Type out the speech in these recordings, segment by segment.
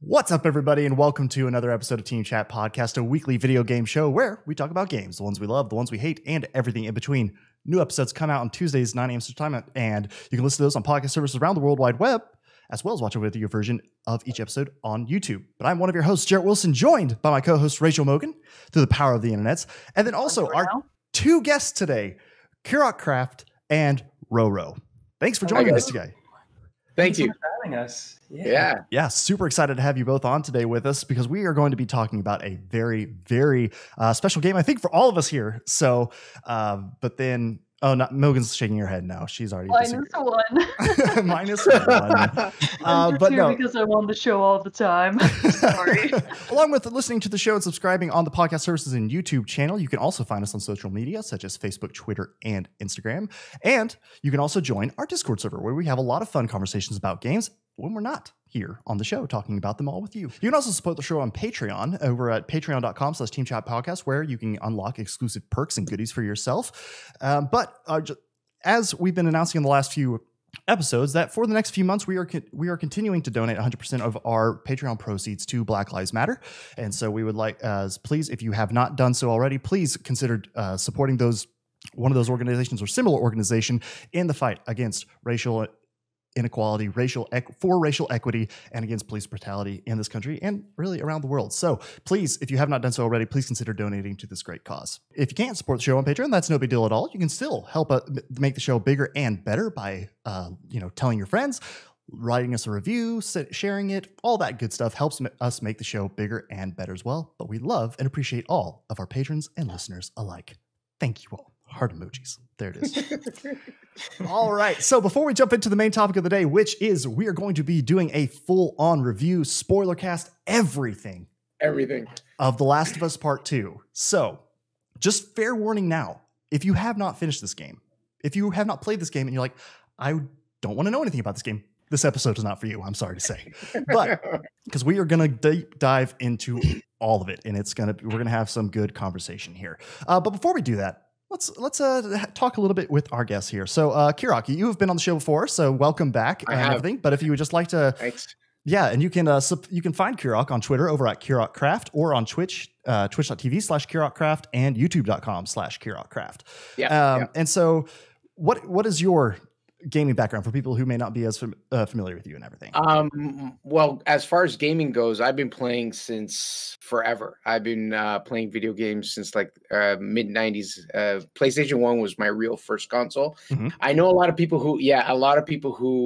What's up, everybody, and welcome to another episode of Team Chat Podcast, a weekly video game show where we talk about games, the ones we love, the ones we hate, and everything in between. New episodes come out on Tuesdays, 9 a.m. Central Time, and you can listen to those on podcast services around the World Wide Web, as well as watch a video version of each episode on YouTube. But I'm one of your hosts, Jerrett Wilson, joined by my co-host, Rachel Mogan, through the power of the internets, and then also our two guests today, Kirrok Craft and RauwRo. Thanks for joining us today. Thank you for having us. Yeah, super excited to have you both on today with us because we are going to be talking about a very, very special game, I think, for all of us here. So, but then, Mogan's shaking her head now. She's already -1. -1. But no, because I'm on the show all the time. Sorry. Along with listening to the show and subscribing on the podcast services and YouTube channel, you can also find us on social media such as Facebook, Twitter, and Instagram. And you can also join our Discord server where we have a lot of fun conversations about games when we're not here on the show talking about them all with you. You can also support the show on Patreon over at patreon.com/teamchatpodcast, where you can unlock exclusive perks and goodies for yourself. As we've been announcing in the last few episodes, that for the next few months, we are continuing to donate 100% of our Patreon proceeds to Black Lives Matter. And so we would like, please, if you have not done so already, please consider supporting one of those organizations or similar organization in the fight against racial inequality, for racial equity, and against police brutality in this country and really around the world. So please, if you have not done so already, please consider donating to this great cause. If you can't support the show on Patreon, that's no big deal at all. You can still help make the show bigger and better by, telling your friends, writing us a review, sharing it, all that good stuff helps us make the show bigger and better as well. But we love and appreciate all of our patrons and listeners alike. Thank you all. Heart emojis. There it is. All right. So before we jump into the main topic of the day, which is we are going to be doing a full-on review, spoiler cast, everything of The Last of Us Part 2. So just fair warning now, if you have not finished this game, if you have not played this game and you're like, I don't want to know anything about this game, this episode is not for you. I'm sorry to say, but because we are going to deep dive into all of it, and we're going to have some good conversation here. But before we do that, Let's talk a little bit with our guests here. So, Kirrok, you have been on the show before, so welcome back and everything. But if you would just like to, yeah, and you can find Kirrok on Twitter over at Kirrok Craft or on Twitch, twitch.tv/Kirrok Craft and youtube.com/Kirrok Craft. And so, what is your gaming background for people who may not be as familiar with you and everything? Well, as far as gaming goes, I've been playing since forever. I've been playing video games since like mid 90s. PlayStation 1 was my real first console. Mm-hmm. I know a lot of people who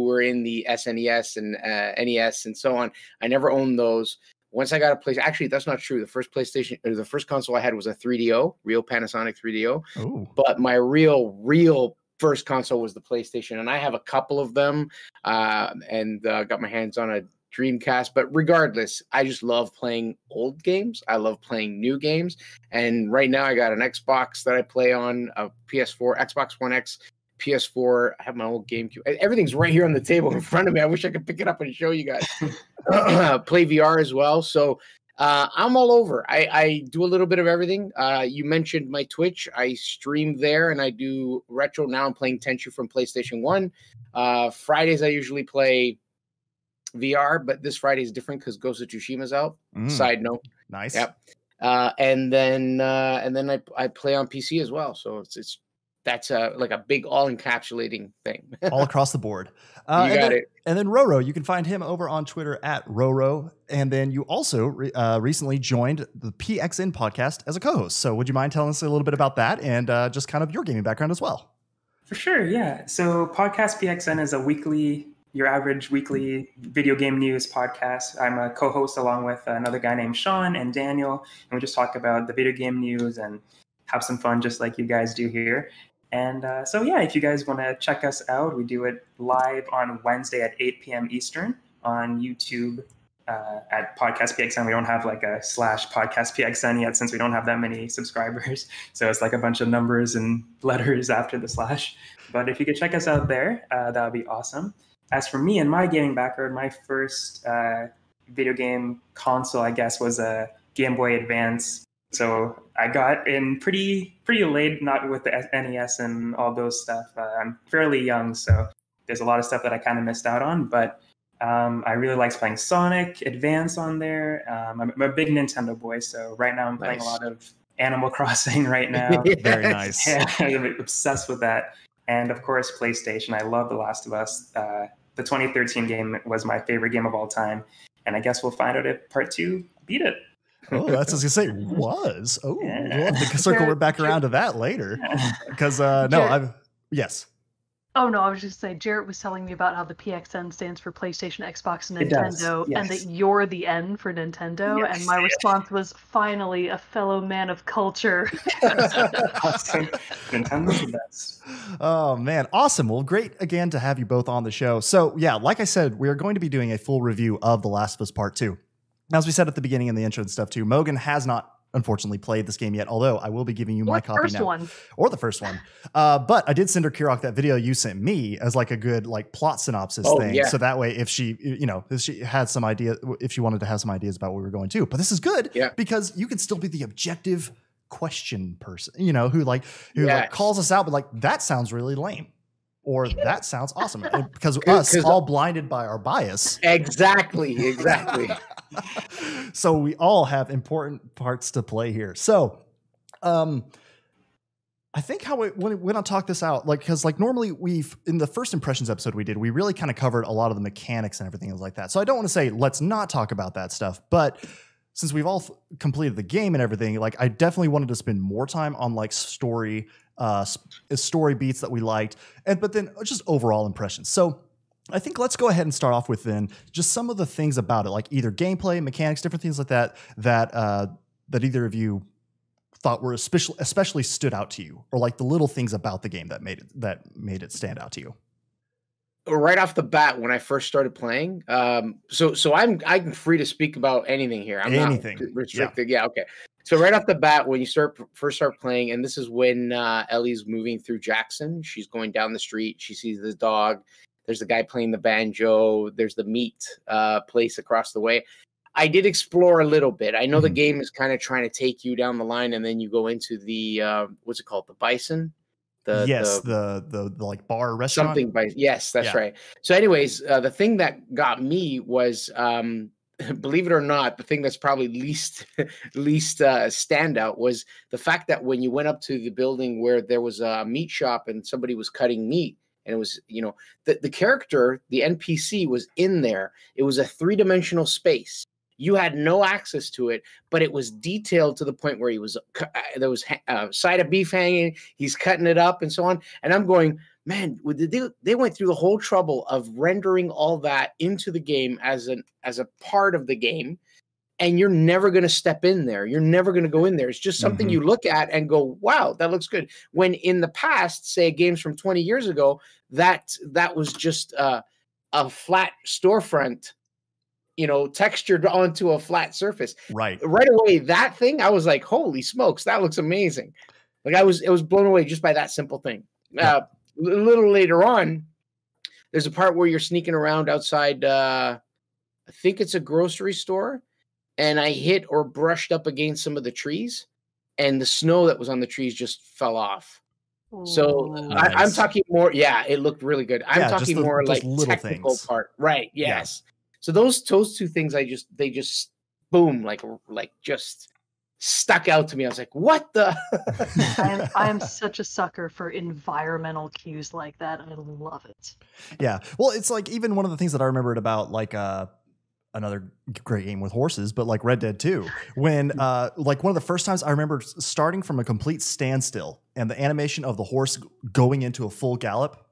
were in the SNES and NES and so on. I never owned those. Once I got a PlayStation, actually, that's not true. The first console I had was a 3DO, real Panasonic 3DO. Ooh. But my real first console was the PlayStation, and I have a couple of them, and got my hands on a Dreamcast. But regardless, I just love playing old games. I love playing new games, and right now I got an Xbox that I play on, a PS4, Xbox One X, PS4. I have my old GameCube. Everything's right here on the table in front of me. I wish I could pick it up and show you guys. Play VR as well. So I'm all over. I do a little bit of everything. You mentioned my Twitch. I stream there, and I do retro. Now I'm playing Tenchu from PlayStation 1. Fridays I usually play VR, but this Friday is different because Ghost of Tsushima's out. Side note. Nice. Yep. And then I play on PC as well. So that's like a big all-encapsulating thing. All across the board. You got it. And then RauwRo, you can find him over on Twitter at RauwRo. And then you also recently joined the PXN podcast as a co-host. So would you mind telling us a little bit about that and just kind of your gaming background as well? For sure, yeah. So Podcast PXN is your average weekly video game news podcast. I'm a co-host along with another guy named Sean and Daniel. And we just talk about the video game news and have some fun just like you guys do here. And so, yeah, if you guys want to check us out, we do it live on Wednesday at 8 p.m. Eastern on YouTube at Podcast PXN. We don't have like a /Podcast PXN yet since we don't have that many subscribers. So it's like a bunch of numbers and letters after the slash. But if you could check us out there, that would be awesome. As for me and my gaming background, my first video game console, I guess, was a Game Boy Advance. So I got in pretty late, not with the NES and all those stuff. I'm fairly young, so there's a lot of stuff that I kind of missed out on. But I really like playing Sonic Advance on there. I'm a big Nintendo boy, so right now I'm playing a lot of Animal Crossing right now. Very nice. Yeah, I'm obsessed with that. And of course, PlayStation. I love The Last of Us. The 2013 game was my favorite game of all time. And I guess we'll find out if part 2 beat it. Oh, that's what I was going to say. Was. Oh, we'll have to circle back around to that later. Because, yes. Oh, no, I was just saying, Jerrett was telling me about how the PXN stands for PlayStation, Xbox, and Nintendo, and that you're the N for Nintendo, and my response was, finally, a fellow man of culture. Awesome. Nintendo's the best. Oh, man. Awesome. Well, great, again, to have you both on the show. So, yeah, like I said, we are going to be doing a full review of The Last of Us Part 2. As we said at the beginning in the intro and stuff, too, Mogan has not unfortunately played this game yet, although I will be giving you my copy now. Or the first one. But I did send her, Kirrok, that video you sent me as like a good like plot synopsis thing. Yeah. So that way, if she, if she had some idea, if she wanted to have some ideas about what we were going to. But this is good because you can still be the objective question person, who calls us out, but like, that sounds really lame. Or that sounds awesome. Because us all blinded by our bias. Exactly. So we all have important parts to play here. So I think how when I talk this out, because normally in the first impressions episode we did, we really kind of covered a lot of the mechanics and everything like that. So I don't want to say let's not talk about that stuff, but since we've all completed the game and everything, I definitely wanted to spend more time on story beats that we liked, but then just overall impressions. So I think let's go ahead and start off with then just some of the things about it, like either gameplay, mechanics, different things like that either of you thought were especially stood out to you, or like the little things about the game that made it stand out to you. Right off the bat, when I first started playing, so I'm free to speak about anything here. I'm not restricted. Yeah, okay. So right off the bat, when you first start playing, and this is when Ellie's moving through Jackson, she's going down the street. She sees this dog. There's the guy playing the banjo. There's the meat place across the way. I did explore a little bit. I know the game is kind of trying to take you down the line, and then you go into the what's it called, the Bison. The like bar restaurant. Something by yes, that's right. So, anyways, the thing that got me was, believe it or not, the thing that's probably least standout was the fact that when you went up to the building where there was a meat shop and somebody was cutting meat, and it was the character, the NPC was in there. It was a 3-dimensional space. You had no access to it, but it was detailed to the point where there was a side of beef hanging. He's cutting it up and so on. And I'm going, man, they went through the whole trouble of rendering all that into the game as a part of the game. And you're never going to step in there. You're never going to go in there. It's just something you look at and go, wow, that looks good. When in the past, say games from 20 years ago, that was just a flat storefront, textured onto a flat surface. Right away, that thing, I was like, holy smokes, that looks amazing. Like it was blown away just by that simple thing. A little later on, there's a part where you're sneaking around outside, I think it's a grocery store, and I hit or brushed up against some of the trees, and the snow that was on the trees just fell off. So nice. I'm talking more, it looked really good. I'm talking more like technical things. Part. Right, yes. Yeah. So those two things, they just boom, like just stuck out to me. I was like, what the? I am such a sucker for environmental cues like that. I love it. Yeah. Well, it's like even one of the things that I remembered about another great game with horses, but like Red Dead 2, when like one of the first times I remember starting from a complete standstill and the animation of the horse going into a full gallop.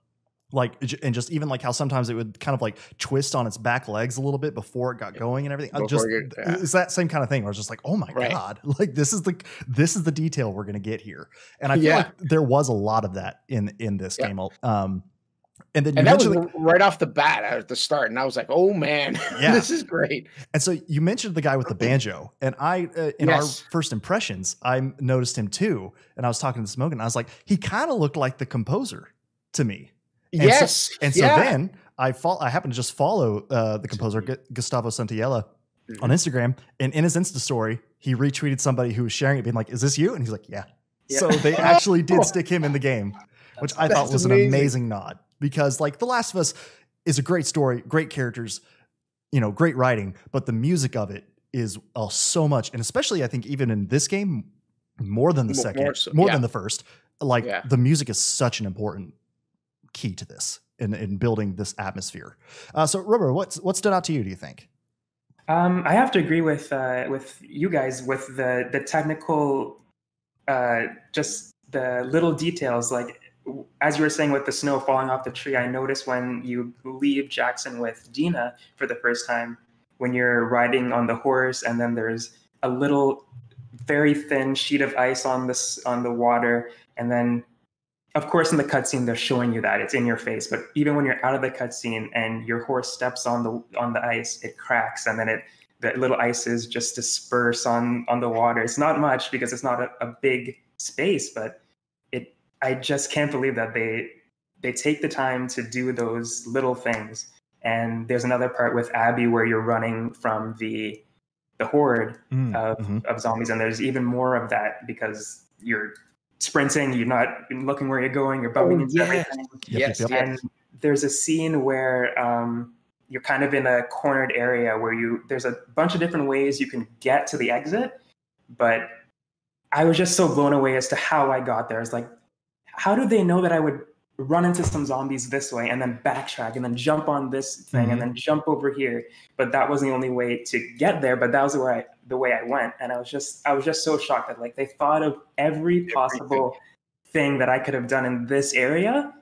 And just even like how sometimes it would kind of like twist on its back legs a little bit before it got going and everything. It's that same kind of thing where it's just like, oh my God, like this is the detail we're going to get here. And I feel like there was a lot of that in this game. And that was right off the bat at the start. And I was like, oh man, this is great. And so you mentioned the guy with the banjo, and in our first impressions, I noticed him too. And I was talking to Mogan, and I was like, he kind of looked like the composer to me. And so then I happened to just follow the composer Gustavo Santaolalla on Instagram, and in his Insta story, he retweeted somebody who was sharing it, being like, "Is this you?" And he's like, "Yeah." So they actually did stick him in the game, which I thought was an amazing nod, because like The Last of Us is a great story, great characters, great writing, but the music of it is so much. And especially I think even in this game, more than the second, more than the first, the music is such an important key to this in building this atmosphere. So RauwRo, what stood out to you, do you think? I have to agree with you guys with the technical, just the little details. Like as you were saying with the snow falling off the tree, I noticed when you leave Jackson with Dina for the first time, when you're riding on the horse, and then there's a little very thin sheet of ice on the water, and then of course in the cutscene they're showing you that it's in your face, but even when you're out of the cutscene and your horse steps on the ice, it cracks, and then the little ices just disperse on the water. It's not much because it's not a big space, but I just can't believe that they take the time to do those little things. And there's another part with Abby where you're running from the horde of zombies, and there's even more of that because you're sprinting, you're not looking where you're going, you're bumping into everything. Yes. And there's a scene where you're kind of in a cornered area where there's a bunch of different ways you can get to the exit, but I was just so blown away as to how I got there. It's like, how did they know that I would run into some zombies this way and then backtrack and then jump on this thing and then jump over here? But that wasn't the only way to get there, but that was the way I went. And I was just so shocked that they thought of every possible thing that I could have done in this area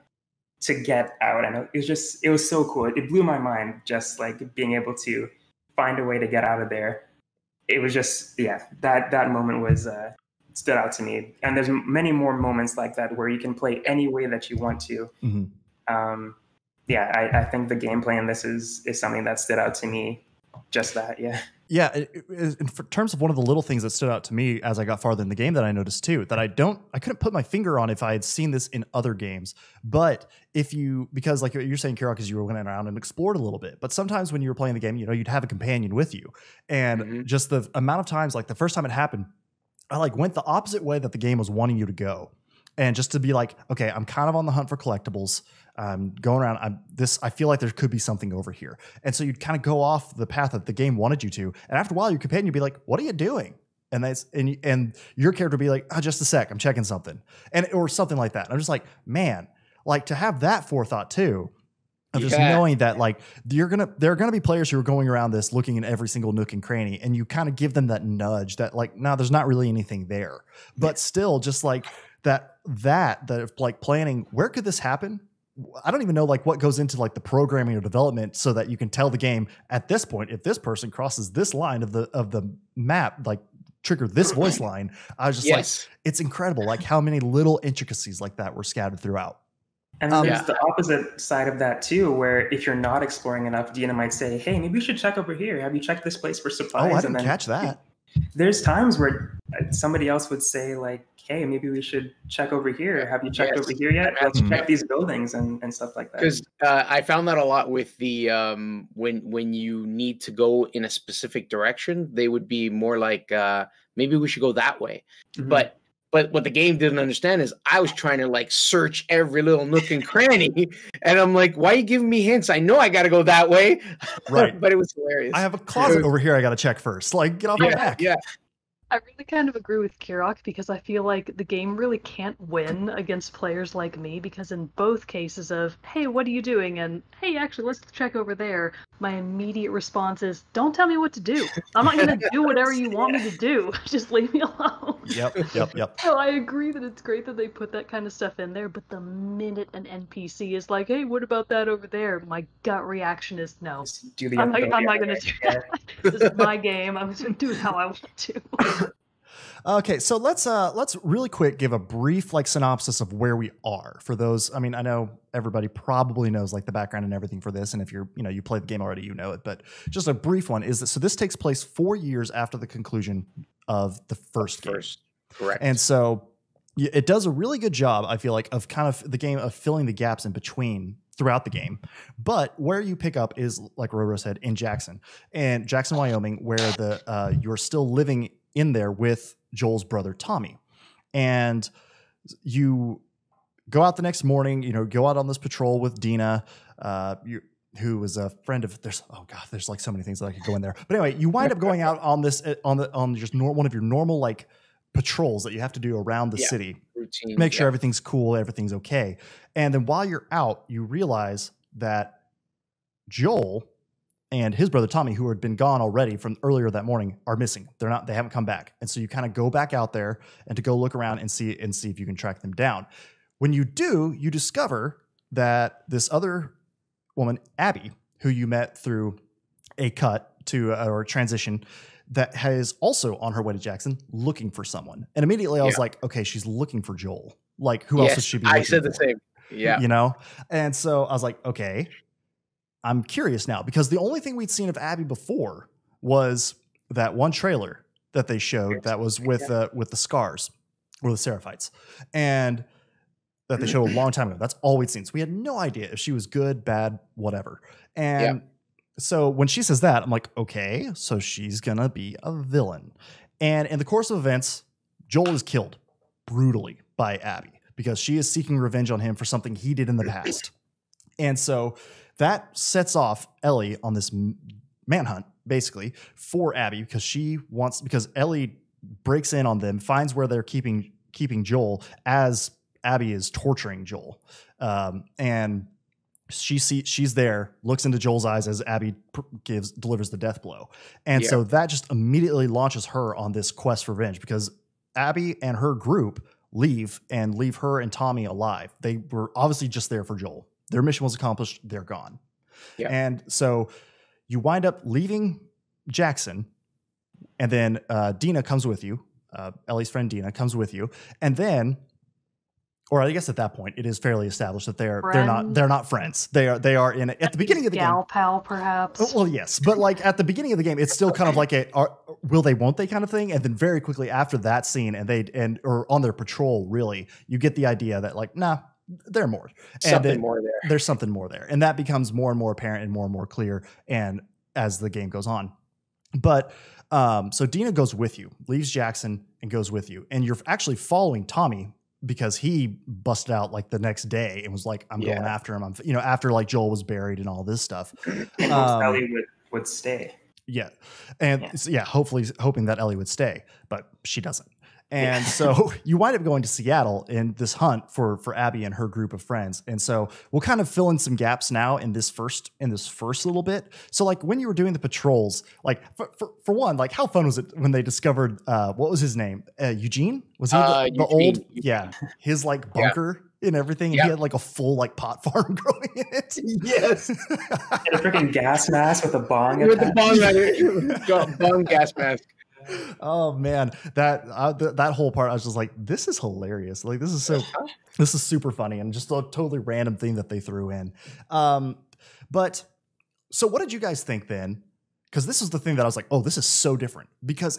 to get out. And it was so cool. It blew my mind, just being able to find a way to get out of there. It was just, that moment was stood out to me. And there's many more moments like that where you can play any way that you want to. I think the gameplay in this is something that stood out to me. Just that, in terms of one of the little things that stood out to me as I got farther in the game that I noticed too, that I couldn't put my finger on if I had seen this in other games. But because like you're saying, Kirrok, is you went around and explored a little bit, but sometimes when you were playing the game, you'd have a companion with you, and just the amount of times, like the first time it happened, I went the opposite way that the game was wanting you to go. And just to be like, okay, I'm kind of on the hunt for collectibles. I'm going around. I feel like there could be something over here. And so you'd kind of go off the path that the game wanted you to. And after a while, your companion would be like, what are you doing? And your character would be like, oh, just a sec, I'm checking something. Or something like that. And I'm just like, man, to have that forethought too, of just knowing that there are gonna be players who are going around this looking in every single nook and cranny, and you kind of give them that nudge that no, there's not really anything there, but still just that planning, where could this happen? I don't even know what goes into the programming or development so that you can tell the game at this point, if this person crosses this line of the map, trigger this voice line. I was just it's incredible how many little intricacies like that were scattered throughout. And then there's the opposite side of that too, where if you're not exploring enough, Dina might say, hey, maybe you should check over here. Have you checked this place for supplies? Oh, I didn't catch that. There's times where somebody else would say hey, maybe we should check over here. Have you checked over here yet? Let's check these buildings and stuff like that. Because I found that a lot with the when you need to go in a specific direction, they would be more like, maybe we should go that way. But what the game didn't understand is I was trying to search every little nook and cranny, and I'm like, why are you giving me hints? I know I got to go that way. Right. But it was hilarious. I have a closet over here I got to check first. Get off my back. Yeah. I really kind of agree with Kirrok because I feel like the game really can't win against players like me, because in both cases of, hey, what are you doing? And, hey, actually, let's check over there. My immediate response is, don't tell me what to do. I'm not going to do whatever you want me to do. Just leave me alone. Yep. So I agree that it's great that they put that kind of stuff in there, but the minute an NPC is like, hey, what about that over there? My gut reaction is no. I'm not going to do that. This is my game. I'm going to do it how I want to. Okay, so let's really quick give a brief synopsis of where we are for those. I mean, I know everybody probably knows the background and everything for this, and if you're you played the game already, you know it. But just a brief one is that this takes place 4 years after the conclusion of the first game. Correct. And so it does a really good job, I feel like, of kind of the game of filling the gaps in between throughout the game. But where you pick up is, like RauwRo said, in Jackson, Wyoming, where you're still living in there with Joel's brother Tommy, and you go out the next morning. Go out on this patrol with Dina. who was a friend of there's like so many things that I could go in there. But anyway, you wind up going out on this on just one of your normal like patrols that you have to do around the city. Routine, make sure everything's cool, everything's okay. And then while you're out, you realize that Joel and his brother Tommy, who had been gone already from earlier that morning, are missing. They haven't come back. And so you kind of go back out there and to go look around and see if you can track them down. When you do, you discover that this other woman, Abby, who you met through a cut to or transition, that is also on her way to Jackson looking for someone. And immediately I was like, okay, she's looking for Joel. Like, who else would she be looking for? I said the same. Yeah. You know? And so I was like, okay, I'm curious now, because the only thing we'd seen of Abby before was that one trailer that they showed that was with the scars or the Seraphites, and that they showed a long time ago. That's all we'd seen. So we had no idea if she was good, bad, whatever. And so when she says that, I'm like, okay, so she's going to be a villain. And in the course of events, Joel is killed brutally by Abby because she is seeking revenge on him for something he did in the past. And so that sets off Ellie on this manhunt, basically, for Abby because Ellie breaks in on them, finds where they're keeping Joel as Abby is torturing Joel. And she's there, looks into Joel's eyes as Abby delivers the death blow. And so that just immediately launches her on this quest for revenge, because Abby and her group leave her and Tommy alive. They were obviously just there for Joel. Their mission was accomplished. They're gone. Yeah. And so you wind up leaving Jackson, and then Dina comes with you. Ellie's friend Dina comes with you. And then, or I guess at that point, it is fairly established that they're not friends. They are in at the beginning of the game. Gal pal, perhaps. Well, yes, but like at the beginning of the game, it's still kind of like will they, won't they kind of thing. And then very quickly after that scene, or on their patrol, really, you get the idea that like, nah, they're more. Something more there. There's something more there, and that becomes more and more apparent and more clear, and as the game goes on. But so Dina goes with you, leaves Jackson, and goes with you, and you're actually following Tommy, because he busted out like the next day and was like, I'm going after him. After like Joel was buried and all this stuff. Ellie would stay. Yeah. And hopefully hoping that Ellie would stay, but she doesn't. And so you wind up going to Seattle in this hunt for Abby and her group of friends. And so we'll kind of fill in some gaps now in this first little bit. So like when you were doing the patrols, like for one, like how fun was it when they discovered, what was his name? Eugene? Was he the old? Yeah. His like bunker and everything. And he had like a full like pot farm growing in it. Yes. And a freaking gas mask with a bong. With the bong right here. Bong gas mask. Oh man, that whole part, I was just like, this is hilarious. Like this is super funny, and just a totally random thing that they threw in. But so what did you guys think then? Because this is the thing that I was like, oh, this is so different. Because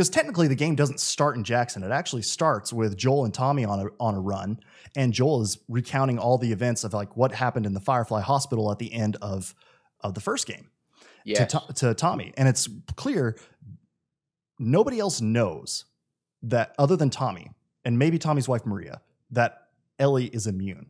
technically the game doesn't start in Jackson. It actually starts with Joel and Tommy on a run, and Joel is recounting all the events of like what happened in the Firefly Hospital at the end of the first game to Tommy. And it's clear nobody else knows that, other than Tommy and maybe Tommy's wife Maria, that Ellie is immune,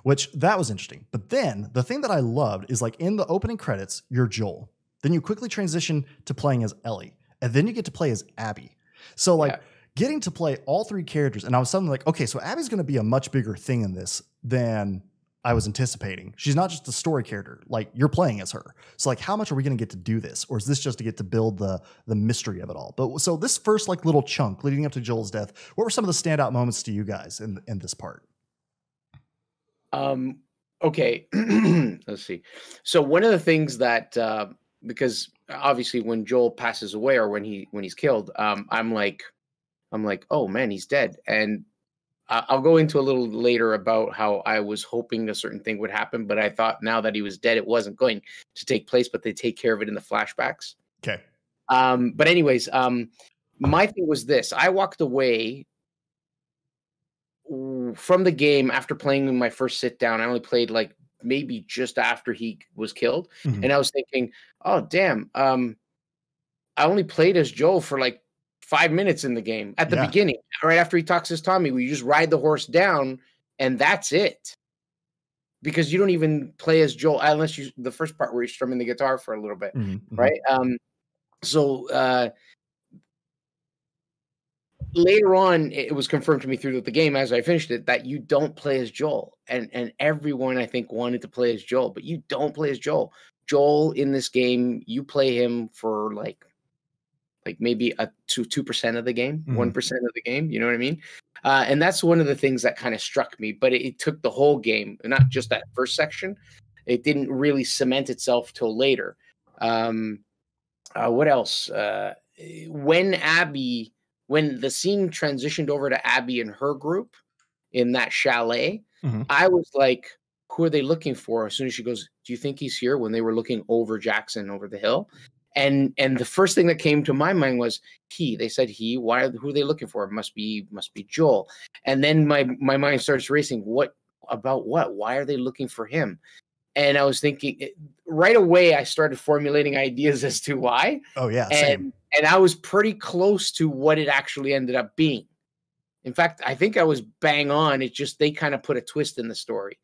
which that was interesting. But then the thing that I loved is like in the opening credits, you're Joel. Then you quickly transition to playing as Ellie, and then you get to play as Abby. So like getting to play all three characters, and I was suddenly like, okay, so Abby's going to be a much bigger thing in this than I was anticipating. She's not just a story character, like you're playing as her. So like, how much are we going to get to do this? Or is this just to get to build the mystery of it all? But so this first like little chunk leading up to Joel's death, what were some of the standout moments to you guys in this part? Okay. Let's see. So one of the things that, because obviously when Joel passes away or when he's killed, I'm like, oh man, he's dead. And I'll go into a little later about how I was hoping a certain thing would happen, but I thought now that he was dead, it wasn't going to take place, but they take care of it in the flashbacks. Okay. But anyways, my thing was this. I walked away from the game after playing my first sit down. I only played like maybe just after he was killed. Mm-hmm. And I was thinking, oh, damn. I only played as Joel for like 5 minutes in the game at the beginning, right after he talks to Tommy. We just ride the horse down and that's it. because you don't even play as Joel unless the first part where you're strumming the guitar for a little bit, right? So later on, it was confirmed to me through the game as I finished it that you don't play as Joel, and everyone I think wanted to play as Joel, but you don't play as Joel. Joel in this game, you play him for like maybe 2% of the game, 1% of the game. You know what I mean? And that's one of the things that kind of struck me. But it took the whole game, not just that first section. It didn't really cement itself till later. What else? When the scene transitioned over to Abby and her group in that chalet, I was like, who are they looking for? As soon as she goes, do you think he's here? When they were looking over Jackson over the hill. And the first thing that came to my mind was he. They said he. Who are they looking for? It must be Joel. And then my mind starts racing. What about what? Why are they looking for him? And I was thinking right away. I started formulating ideas as to why. Oh yeah, same. And I was pretty close to what it actually ended up being. In fact, I think I was bang on. It's just they kind of put a twist in the story.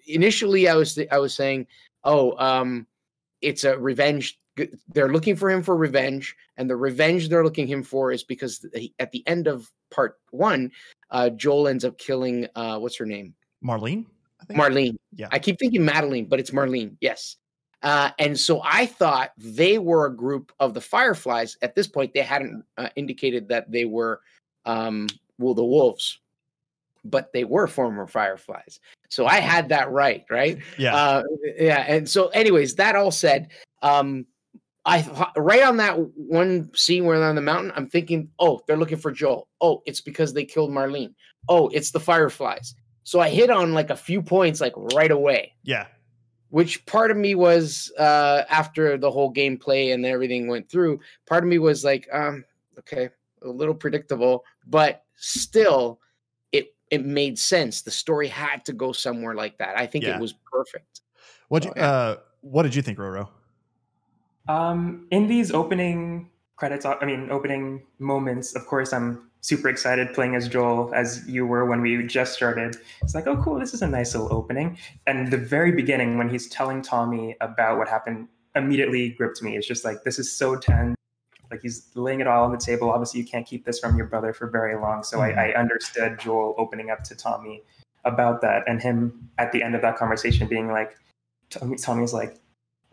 Initially, I was saying, it's a revenge. They're looking for him for revenge, and the revenge they're looking him for is because at the end of part 1, Joel ends up killing what's her name? Marlene. I think. Marlene. Yeah. I keep thinking Madeline, but it's Marlene. Yes. And so I thought they were a group of the Fireflies. At this point, they hadn't indicated that they were the wolves, but they were former Fireflies. So I had that right? Yeah. And so anyways, that all said, I right on that one scene where they're on the mountain, I'm thinking, oh, they're looking for Joel. Oh, it's because they killed Marlene. Oh, it's the Fireflies. So I hit on like a few points like right away. Yeah. Which part of me was after the whole gameplay and everything went through, part of me was like, okay, a little predictable, but still it made sense. The story had to go somewhere like that. I think it was perfect. What did you think, RauwRo? In these opening credits, opening moments, of course, I'm super excited playing as Joel, as you were when we just started. It's like, oh, cool, this is a nice little opening. And the very beginning, when he's telling Tommy about what happened, immediately gripped me. It's just like, this is so tense. Like, he's laying it all on the table. Obviously, you can't keep this from your brother for very long. So I understood Joel opening up to Tommy about that, and him at the end of that conversation being like, Tommy's like,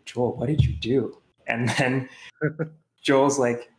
Joel, what did you do? And then Joel's like,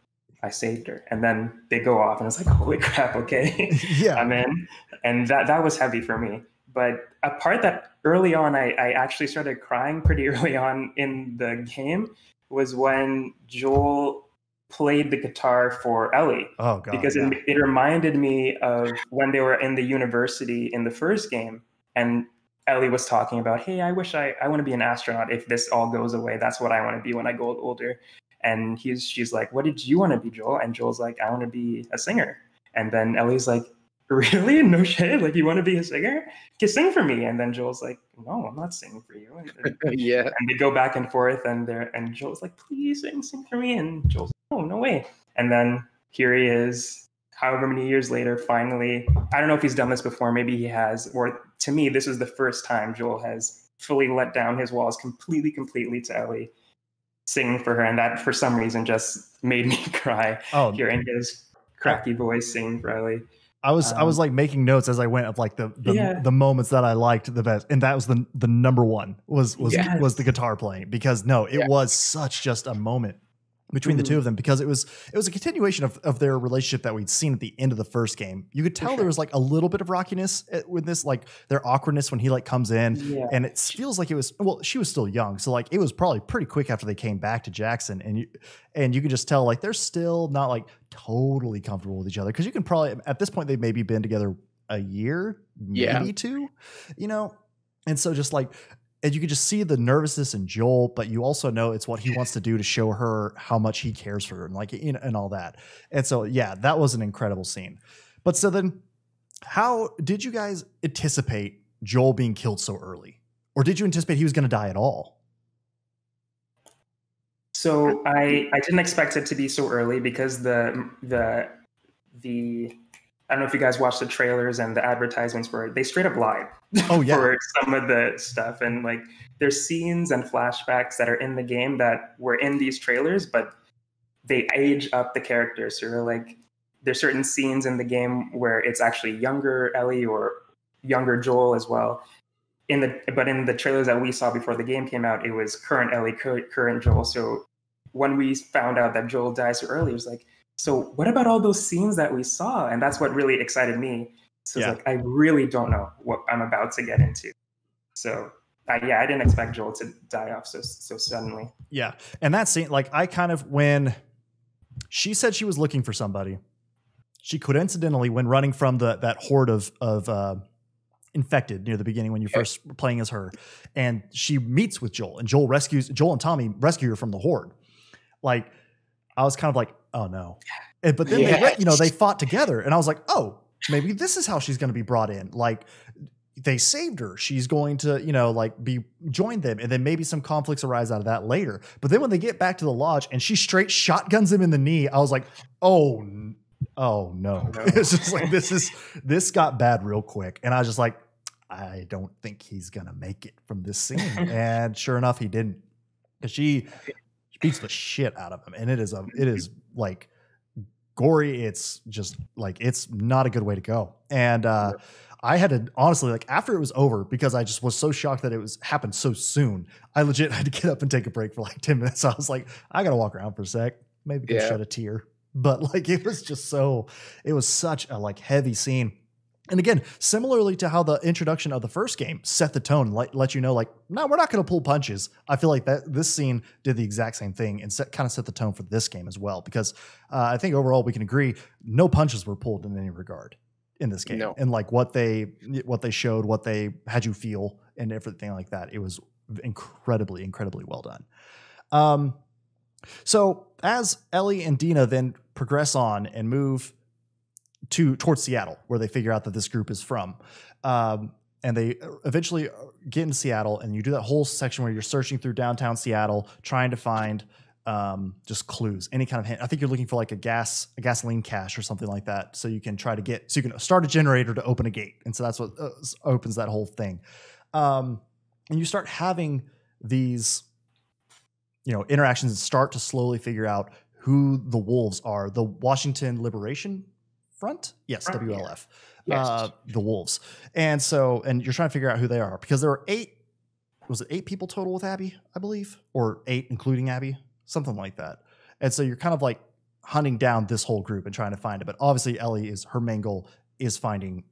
I saved her. And then they go off, and it's like, holy crap, okay. Yeah. I'm in. And that was heavy for me. But a part that early on, I actually started crying pretty early on in the game was when Joel played the guitar for Ellie. Oh, God. Because it reminded me of when they were in the university in the first game, and Ellie was talking about, hey, I wish I want to be an astronaut if this all goes away. That's what I want to be when I go older. And she's like, what did you want to be, Joel? And Joel's like, I want to be a singer. And then Ellie's like, really? No shit? Like, you want to be a singer? Just sing for me. And then Joel's like, no, I'm not singing for you. And yeah. And they go back and forth, and Joel's like, please sing for me. And Joel's like, oh, no way. And then here he is, however many years later, finally. I don't know if he's done this before. Maybe he has. Or to me, this is the first time Joel has fully let down his walls completely to Ellie, singing for her. And that, for some reason, just made me cry, hearing his cracky voice singing for Ellie. I was like making notes as I went of like the moments that I liked the best, and that was the number one was the guitar playing, because it was such just a moment between the two of them, because it was a continuation of their relationship that we'd seen at the end of the first game. You could tell there was like a little bit of rockiness with this, like their awkwardness when he like comes in, and it feels like it was, well, she was still young, so like it was probably pretty quick after they came back to Jackson, and you could just tell like they're still not like totally comfortable with each other, because you can probably at this point they've maybe been together a year, maybe two, and so just like. And you could just see the nervousness in Joel, but you also know it's what he wants to do to show her how much he cares for her, and like, and all that. And so, that was an incredible scene. But so then, how did you guys anticipate Joel being killed so early, or did you anticipate he was going to die at all? So I didn't expect it to be so early, because the I don't know if you guys watched the trailers and the advertisements where they straight up lied for some of the stuff. And like there's scenes and flashbacks that are in the game that were in these trailers, but they age up the characters. So you're like, there's certain scenes in the game where it's actually younger Ellie or younger Joel as well. But in the trailers that we saw before the game came out, it was current Ellie, current Joel. So when we found out that Joel died so early, it was like, so what about all those scenes that we saw? And that's what really excited me. So it's like, I really don't know what I'm about to get into. So I didn't expect Joel to die off so suddenly. Yeah. And that scene, like I kind of, when she said she was looking for somebody, she coincidentally, when running from that horde of infected near the beginning when you first were playing as her, and she meets with Joel, and Joel and Tommy rescue her from the horde. Like I was kind of like, oh no. But then they fought together, and I was like, oh, maybe this is how she's going to be brought in. Like they saved her. She's going to, join them, and then maybe some conflicts arise out of that later. But then when they get back to the lodge and she straight shotguns him in the knee, I was like, oh no. It's just like, this got bad real quick. And I was just like, I don't think he's going to make it from this scene. And sure enough, he didn't. Because she beats the shit out of him. And it is like gory. It's just like, it's not a good way to go. And I had to honestly, like after it was over, because I just was so shocked that it happened so soon, I legit had to get up and take a break for like 10 minutes. I was like, I got to walk around for a sec. Maybe go shed a tear. But like, it was such a like heavy scene. And again, similarly to how the introduction of the first game set the tone, let you know, like, no, we're not going to pull punches. I feel like this scene did the exact same thing and kind of set the tone for this game as well. Because I think overall we can agree, no punches were pulled in any regard in this game. No. And like what they showed, what they had you feel and everything like that. It was incredibly, incredibly well done. So as Ellie and Dina then progress on and move towards Seattle, where they figure out that this group is from, and they eventually get into Seattle, and you do that whole section where you're searching through downtown Seattle, trying to find just clues, any kind of hint. I think you're looking for like a gasoline cache or something like that, so you can start a generator to open a gate, and so that's what opens that whole thing. And you start having these interactions and start to slowly figure out who the wolves are. The Washington Liberation Front? Yes, WLF. Yes. The wolves. And you're trying to figure out who they are, because there were 8 people total with Abby, I believe, or 8 including Abby, something like that. And so you're kind of like hunting down this whole group and trying to find it. But obviously her main goal is finding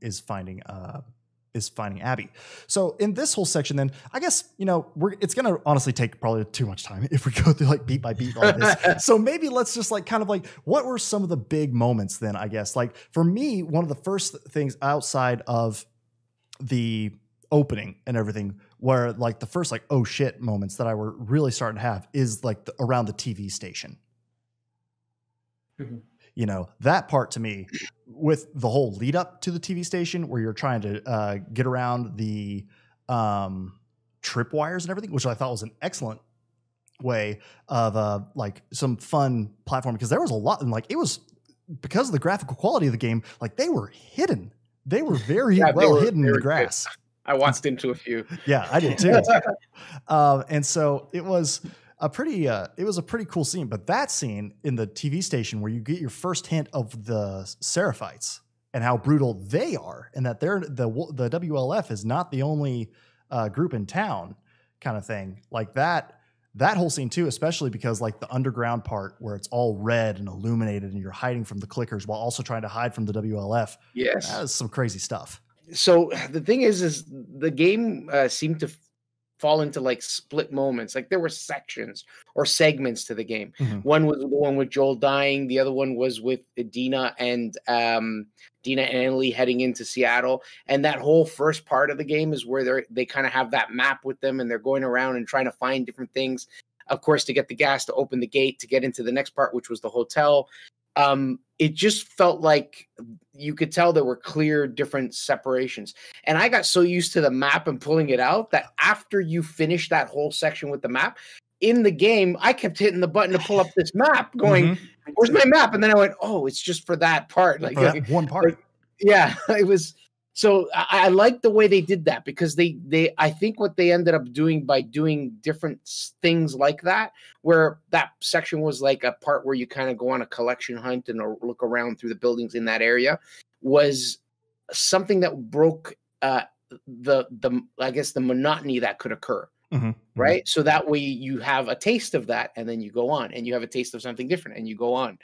Abby. So in this whole section, then I guess, it's going to honestly take probably too much time if we go through like beat by beat all this. So maybe let's just like kind of like, what were some of the big moments then, I guess? Like for me, one of the first things outside of the opening and everything, where like the first like, oh shit moments that I were really starting to have is like around the TV station. Mm-hmm. That part to me, with the whole lead up to the TV station where you're trying to get around the tripwires and everything, which I thought was an excellent way of like some fun platform, because there was a lot, and like it was because of the graphical quality of the game, like they were hidden. They were very hidden in the grass. Good. I walked into a few. Yeah, I did too. And so it was a pretty cool scene. But that scene in the TV station where you get your first hint of the Seraphites and how brutal they are, and that the WLF is not the only group in town, kind of thing. Like that whole scene too, especially because like the underground part where it's all red and illuminated and you're hiding from the clickers while also trying to hide from the WLF. Yes, that is some crazy stuff. So the thing is the game seemed to fall into like split moments. Like there were sections or segments to the game. Mm-hmm. One was the one with Joel dying. The other one was with Dina and Ellie heading into Seattle. And that whole first part of the game is where they kind of have that map with them, and they're going around and trying to find different things, of course, to get the gas, to open the gate, to get into the next part, which was the hotel. It just felt like you could tell there were clear different separations. And I got so used to the map and pulling it out that after you finish that whole section with the map, in the game, I kept hitting the button to pull up this map going, where's my map? And then I went, oh, it's just for that part. Like, for that one part. Yeah, it was. So I like the way they did that, because I think what they ended up doing by doing different things like that, where that section was like a part where you kind of go on a collection hunt and look around through the buildings in that area, was something that broke the I guess the monotony that could occur. Right. So that way you have a taste of that, and then you go on, and you have a taste of something different, and you go on.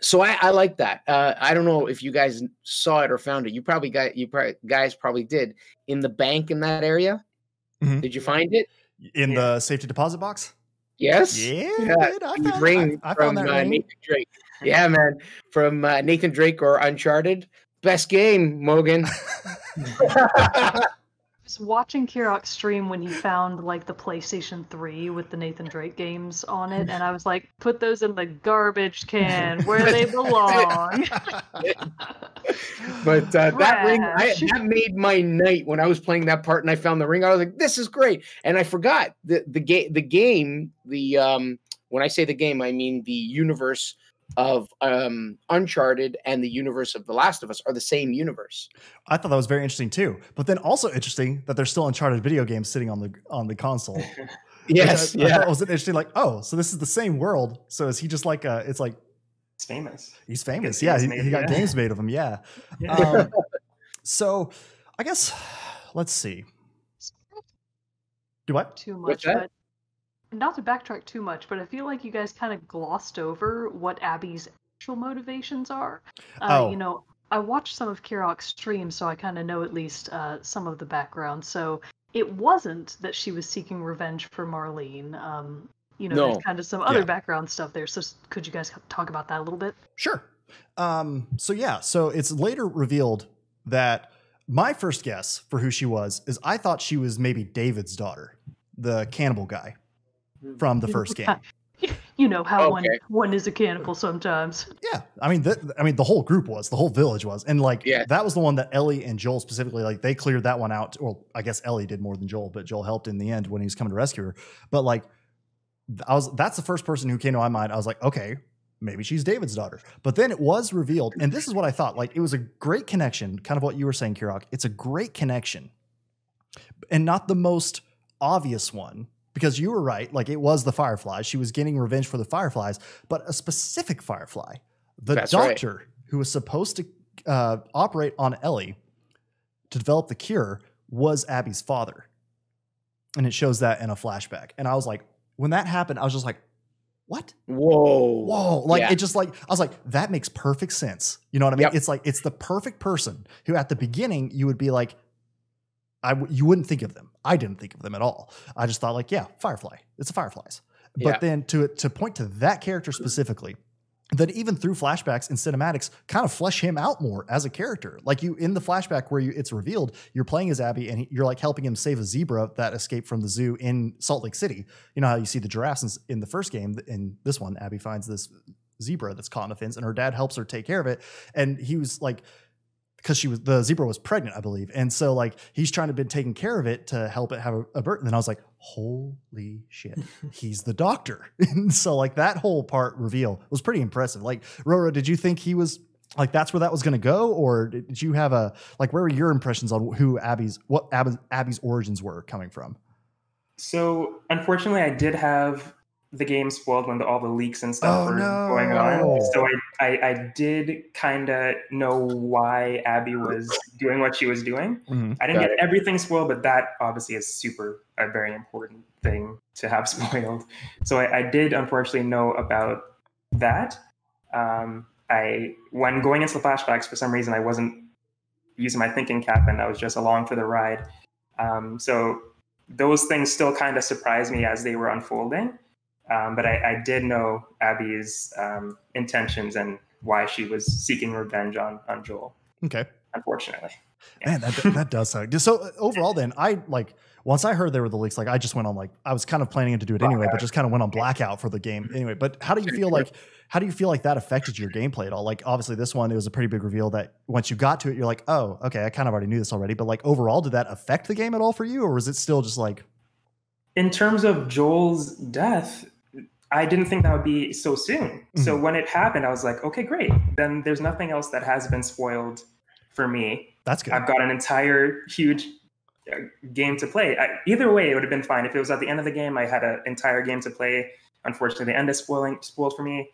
So I like that. I don't know if you guys saw it or found it. You guys probably did, in the bank in that area. Did you find it in the safety deposit box? Yes. Yeah. I found that ring. Nathan Drake. Yeah, man, from Nathan Drake or Uncharted. Best game, Mogan. I was watching Kirrok stream when he found like the PlayStation 3 with the Nathan Drake games on it, and I was like, put those in the garbage can where they belong. But that ring, that made my night when I was playing that part and I found the ring. I was like, this is great. And I forgot the game, when I say the game, I mean the universe of Uncharted and the universe of The Last of Us are the same universe. I thought that was very interesting too. But then also interesting that there's still Uncharted video games sitting on the console. Yes, I thought it was interesting. Like, oh, so this is the same world. So is he just like it's like it's famous? He's famous. Yeah, he got games made of him. Yeah. So I guess let's see. Do what? Too much, but not to backtrack too much, but I feel like you guys kind of glossed over what Abby's actual motivations are. You know, I watched some of Kirrok's streams, so I kind of know at least some of the background. So it wasn't that she was seeking revenge for Marlene. You know, there's kind of some other background stuff there. So could you guys talk about that a little bit? Sure. So it's later revealed that my first guess for who she was is I thought she was maybe David's daughter, the cannibal guy from the first game. You know how one is a cannibal sometimes. Yeah, I mean, the whole group was, the whole village was, and like that was the one that Ellie and Joel specifically, like they cleared that one out. Well, I guess Ellie did more than Joel, but Joel helped in the end when he was coming to rescue her. But like, that's the first person who came to my mind. I was like, okay, maybe she's David's daughter. But then it was revealed, and this is what I thought. Like, it was a great connection, kind of what you were saying, Kirrok. It's a great connection, and not the most obvious one. Because you were right, like it was the Fireflies. She was getting revenge for the Fireflies, but a specific Firefly, the doctor who was supposed to operate on Ellie to develop the cure, was Abby's father. And it shows that in a flashback. And I was like, when that happened, I was just like, what? Whoa. Like it just like, I was like, that makes perfect sense. You know what I mean? It's like, it's the perfect person who at the beginning you would be like, you wouldn't think of them. I didn't think of them at all. I just thought like, yeah, Firefly. It's the Fireflies. But then to point to that character specifically, that even through flashbacks and cinematics kind of flesh him out more as a character. Like you in the flashback where it's revealed you're playing as Abby and you're like helping him save a zebra that escaped from the zoo in Salt Lake City. You know how you see the giraffes in the first game. In this one, Abby finds this zebra that's caught in a fence and her dad helps her take care of it. And he was like, because the zebra was pregnant, I believe. And so like, he's trying to be taking care of it to help it have a birth. And then I was like, holy shit, he's the doctor. And so like that whole part reveal was pretty impressive. Like RauwRo, did you think he was like, that's where that was going to go? Or did you have where were your impressions on what Abby's origins were coming from? So unfortunately I did have the game spoiled when all the leaks and stuff were going on. So I did kind of know why Abby was doing what she was doing. I didn't get everything spoiled, but that obviously is a very important thing to have spoiled. So I did unfortunately know about that. When going into the flashbacks, for some reason, I wasn't using my thinking cap and I was just along for the ride. So those things still kind of surprised me as they were unfolding. But I did know Abby's intentions and why she was seeking revenge on Joel. Okay. Unfortunately. Man, that does suck. So overall then, once I heard there were the leaks, like I just went on I was kind of planning to do it anyway, but just kind of went on blackout for the game anyway. But how do you feel like that affected your gameplay at all? Like obviously this one, it was a pretty big reveal that once you got to it, you're like, oh, okay, I kind of already knew this already. But like overall, did that affect the game at all for you? Or was it still just like... In terms of Joel's death, I didn't think that would be so soon. So when it happened, I was like, okay, great. Then there's nothing else that has been spoiled for me. That's good. I've got an entire huge game to play. Either way, it would have been fine. If it was at the end of the game, I had an entire game to play. Unfortunately, the end is spoiled for me.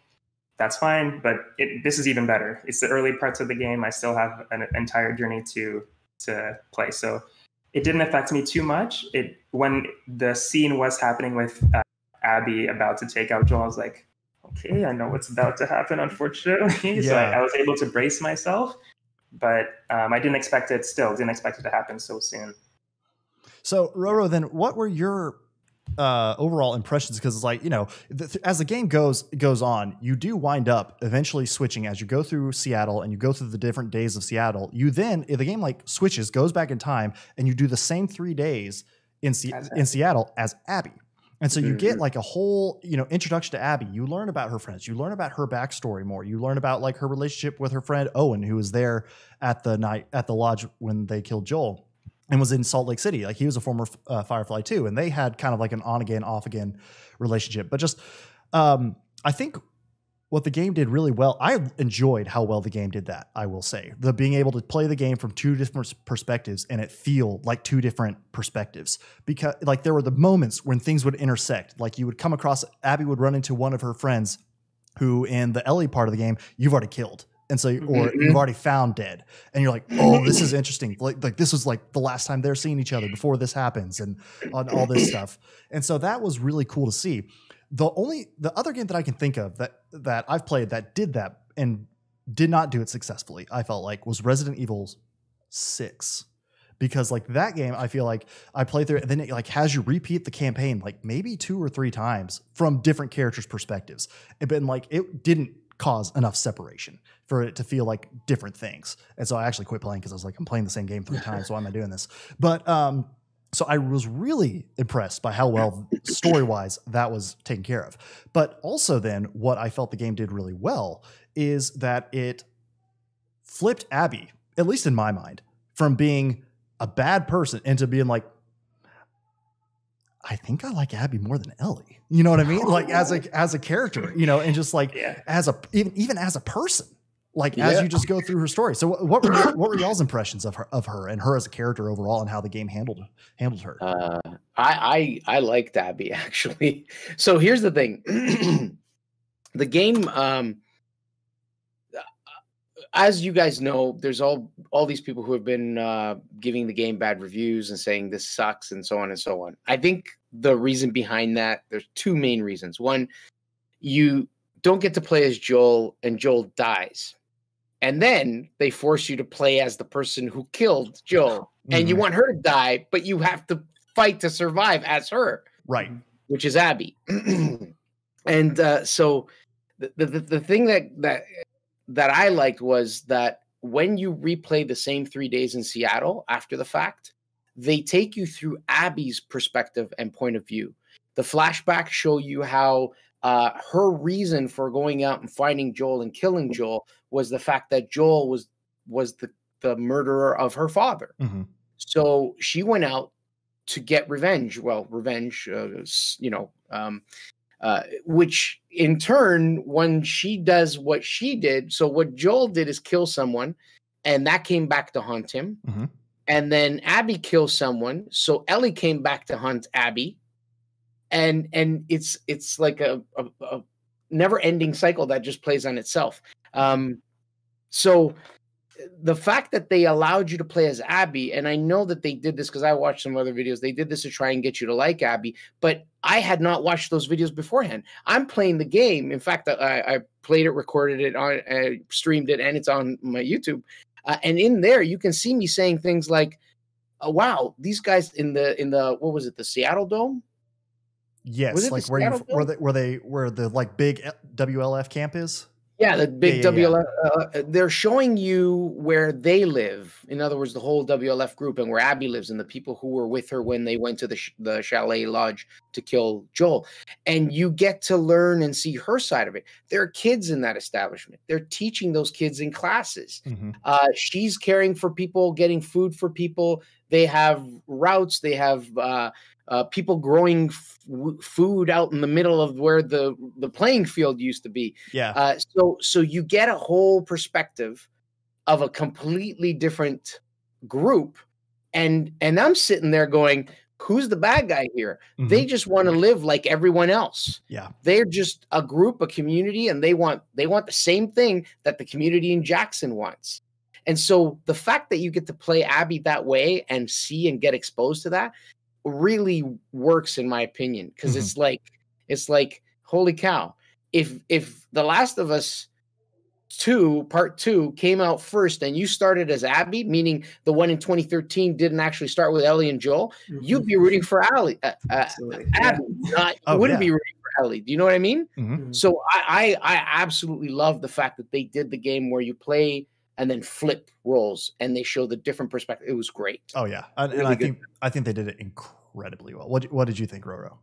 That's fine, but this is even better. It's the early parts of the game. I still have an entire journey to play. So it didn't affect me too much. When the scene was happening with Abby about to take out Joel, I was like, okay, I know what's about to happen, unfortunately. Yeah. So I was able to brace myself, but I didn't expect it to happen so soon. So RauwRo, then what were your overall impressions? Because it's like, you know, as the game goes on, you do wind up eventually switching as you go through Seattle and you go through the different days of Seattle. You then, if the game like switches, goes back in time, and you do the same 3 days in Seattle as Abby. And so you get like a whole, you know, introduction to Abby. You learn about her friends. You learn about her backstory more. You learn about like her relationship with her friend Owen, who was there at the lodge when they killed Joel and was in Salt Lake City. Like he was a former Firefly too. And they had kind of like an on again, off again relationship. But just, I think what the game did really well, I enjoyed how well the game did that, I will say. The being able to play the game from 2 different perspectives and it feel like 2 different perspectives. Because like there were the moments when things would intersect. Like you would come across, Abby would run into one of her friends who in the Ellie part of the game, you've already killed. And so, or you've already found dead. And you're like, oh, this is interesting. Like this was like the last time they're seeing each other before this happens and on all this stuff. And so that was really cool to see. The other game that I can think of that I've played that did that and did not do it successfully, I felt like, was Resident Evil 6. Because like that game, I feel like I played through it and then it like has you repeat the campaign like maybe 2 or 3 times from different characters' perspectives. But like it didn't cause enough separation for it to feel like different things. And so I actually quit playing because I was like, I'm playing the same game 3 times, so why am I doing this? But so I was really impressed by how well story-wise that was taken care of. But also then what I felt the game did really well is that it flipped Abby, at least in my mind, from being a bad person into being like, I think I like Abby more than Ellie. You know what I mean? Like as a character, you know, and just like even as a person. Like as you just go through her story. So what were y'all's impressions of her and her as a character overall and how the game handled her? I liked Abby actually. So here's the thing. The game, as you guys know, there's all these people who have been giving the game bad reviews and saying this sucks and so on and so on. I think the reason behind that, there's 2 main reasons. One, you don't get to play as Joel and Joel dies. And then they force you to play as the person who killed Joel. And you want her to die, but you have to fight to survive as her. Right. Which is Abby. And so the thing that I liked was that when you replay the same 3 days in Seattle after the fact, they take you through Abby's perspective and point of view. The flashbacks show you how her reason for going out and finding Joel and killing Joel was the fact that Joel was the murderer of her father. So she went out to get revenge. Well, revenge, which in turn, when she does what she did, so what Joel did is kill someone, and that came back to haunt him. And then Abby kills someone, so Ellie came back to hunt Abby. And it's like a never-ending cycle that just plays on itself. So the fact that they allowed you to play as Abby, and I know that they did this because I watched some other videos. They did this to try and get you to like Abby, but I had not watched those videos beforehand. I'm playing the game. In fact, I played it, recorded it, streamed it, and it's on my YouTube. And in there, you can see me saying things like, "Wow, these guys in the what was it, the Seattle Dome?" Yes, like where the like big WLF camp is. Yeah, the big WLF. They're showing you where they live. In other words, the whole WLF group and where Abby lives and the people who were with her when they went to the Chalet Lodge to kill Joel. And you get to learn and see her side of it. There are kids in that establishment. They're teaching those kids in classes. She's caring for people, getting food for people. They have routes. They have people growing food out in the middle of where the playing field used to be. Yeah. So you get a whole perspective of a completely different group, and I'm sitting there going, who's the bad guy here? Mm-hmm. They just want to live like everyone else. Yeah. They're just a group, a community, and they want the same thing that the community in Jackson wants. And so the fact that you get to play Abby that way and see and get exposed to that really works, in my opinion, because mm-hmm. it's like, holy cow. If The Last of Us 2 Part 2 came out first and you started as Abby, meaning the one in 2013 didn't actually start with Ellie and Joel, mm-hmm. you'd be rooting for Abby, wouldn't be rooting for Ellie. Do you know what I mean? Mm-hmm. So I absolutely love the fact that they did the game where you play and then flip roles and they show the different perspective. It was great. Oh yeah. And really I think they did it incredibly well. What did you think, RauwRo?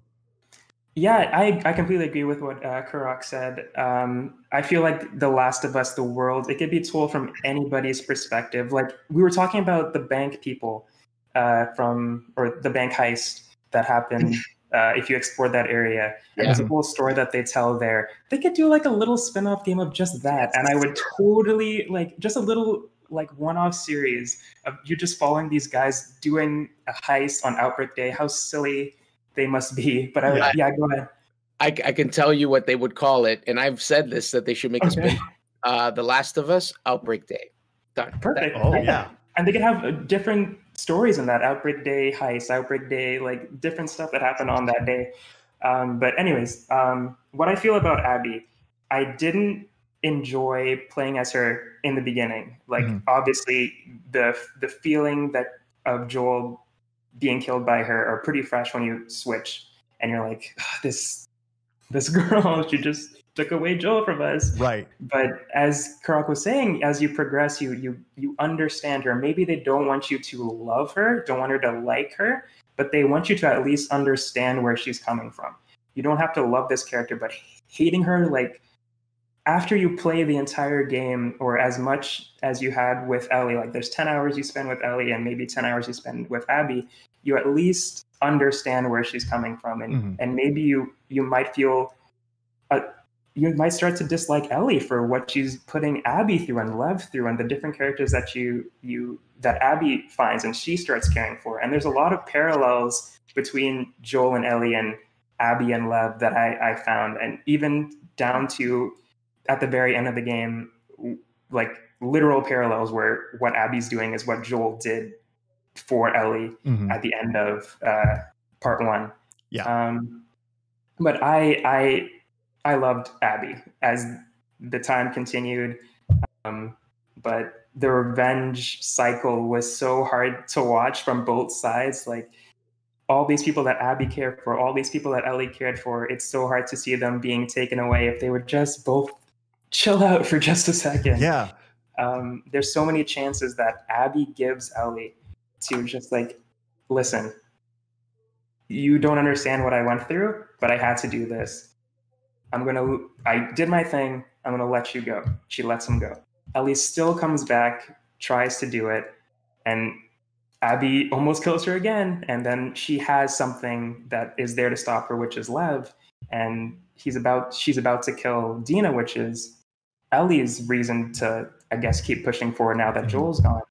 Yeah, I completely agree with what Kirrok said. I feel like The Last of Us, the world, it could be told from anybody's perspective. Like we were talking about the bank people or the bank heist that happened if you explored that area. And there's a whole story that they tell there. They could do like a little spin-off game of just that. And I would totally like just a little like one-off series of you just following these guys doing a heist on Outbreak Day. How silly they must be, but go ahead. I can tell you what they would call it, and I've said this, that they should make a spin. The Last of Us Outbreak Day. Done. Perfect. Oh yeah. And they could have different stories in that Outbreak Day heist, Outbreak Day, like different stuff that happened on that day. But anyways, what I feel about Abby, I didn't enjoy playing as her in the beginning. Like obviously the feeling that of Joel being killed by her are pretty fresh when you switch and you're like, oh, this girl, she just took away Joel from us. Right. But as Kirrok was saying, as you progress, you understand her. Maybe they don't want you to love her, don't want her to like her, but they want you to at least understand where she's coming from. You don't have to love this character, but hating her, like after you play the entire game or as much as you had with Ellie, like there's 10 hours you spend with Ellie and maybe 10 hours you spend with Abby, you at least understand where she's coming from. And maybe you might feel, you might start to dislike Ellie for what she's putting Abby through and Lev through and the different characters that that Abby finds and she starts caring for. And there's a lot of parallels between Joel and Ellie and Abby and Lev that I found. And even down to at the very end of the game, like literal parallels where what Abby's doing is what Joel did for Ellie at the end of part 1. Yeah. But I loved Abby as the time continued. But the revenge cycle was so hard to watch from both sides. Like all these people that Abby cared for, all these people that Ellie cared for, it's so hard to see them being taken away if they would just both chill out for just a second. Yeah. There's so many chances that Abby gives Ellie to just like, listen, you don't understand what I went through, but I had to do this. I did my thing. I'm going to let you go. She lets him go. Ellie still comes back, tries to do it. And Abby almost kills her again. And then she has something that is there to stop her, which is Lev. And she's about to kill Dina, which is Ellie's reason to, I guess, keep pushing forward now that Joel's gone.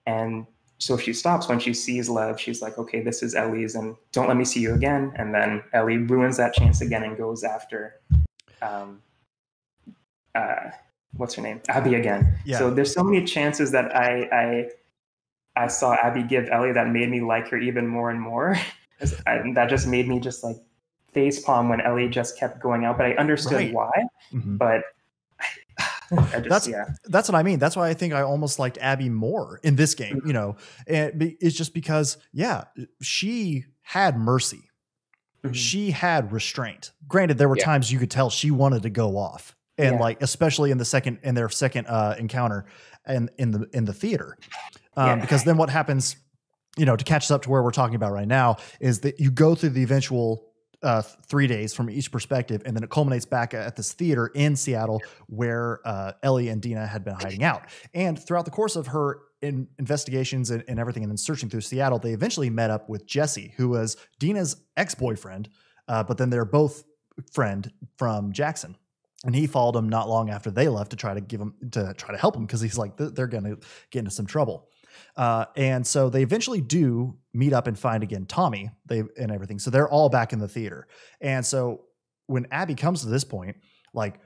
And so she stops when she sees Lev. She's like, okay, this is Ellie's and don't let me see you again. And then Ellie ruins that chance again and goes after, what's her name? Abby again. Yeah. So there's so many chances that I saw Abby give Ellie that made me like her even more and more. That just made me just like facepalm when Ellie just kept going out, but I understood why. But that's what I mean. That's why I think I almost liked Abby more in this game, you know, and it's just because, she had mercy. She had restraint. Granted, there were times you could tell she wanted to go off and like, especially in their second encounter and in the theater. Because then what happens, you know, to catch us up to where we're talking about right now is that you go through the eventual 3 days from each perspective, and then it culminates back at this theater in Seattle where Ellie and Dina had been hiding out. And throughout the course of her investigations and everything, and then searching through Seattle, they eventually met up with Jesse, who was Dina's ex-boyfriend, but then they're both friend from Jackson. And he followed him not long after they left to try to help him, because he's like, they're going to get into some trouble. And so they eventually do meet up and find again Tommy and everything. So they're all back in the theater. And so when Abby comes to this point, like,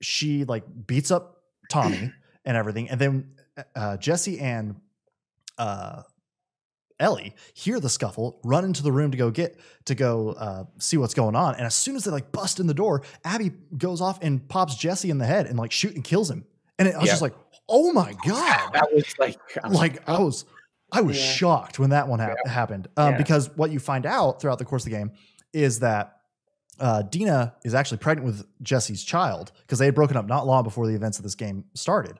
she like beats up Tommy and everything. And then Jesse and Ellie hear the scuffle, run into the room to go see what's going on. And as soon as they like bust in the door, Abby goes off and pops Jesse in the head and like shoot and kills him. And I was just like, oh my God. That was I was shocked when that one happened. Because what you find out throughout the course of the game is that Dina is actually pregnant with Jesse's child, because they had broken up not long before the events of this game started.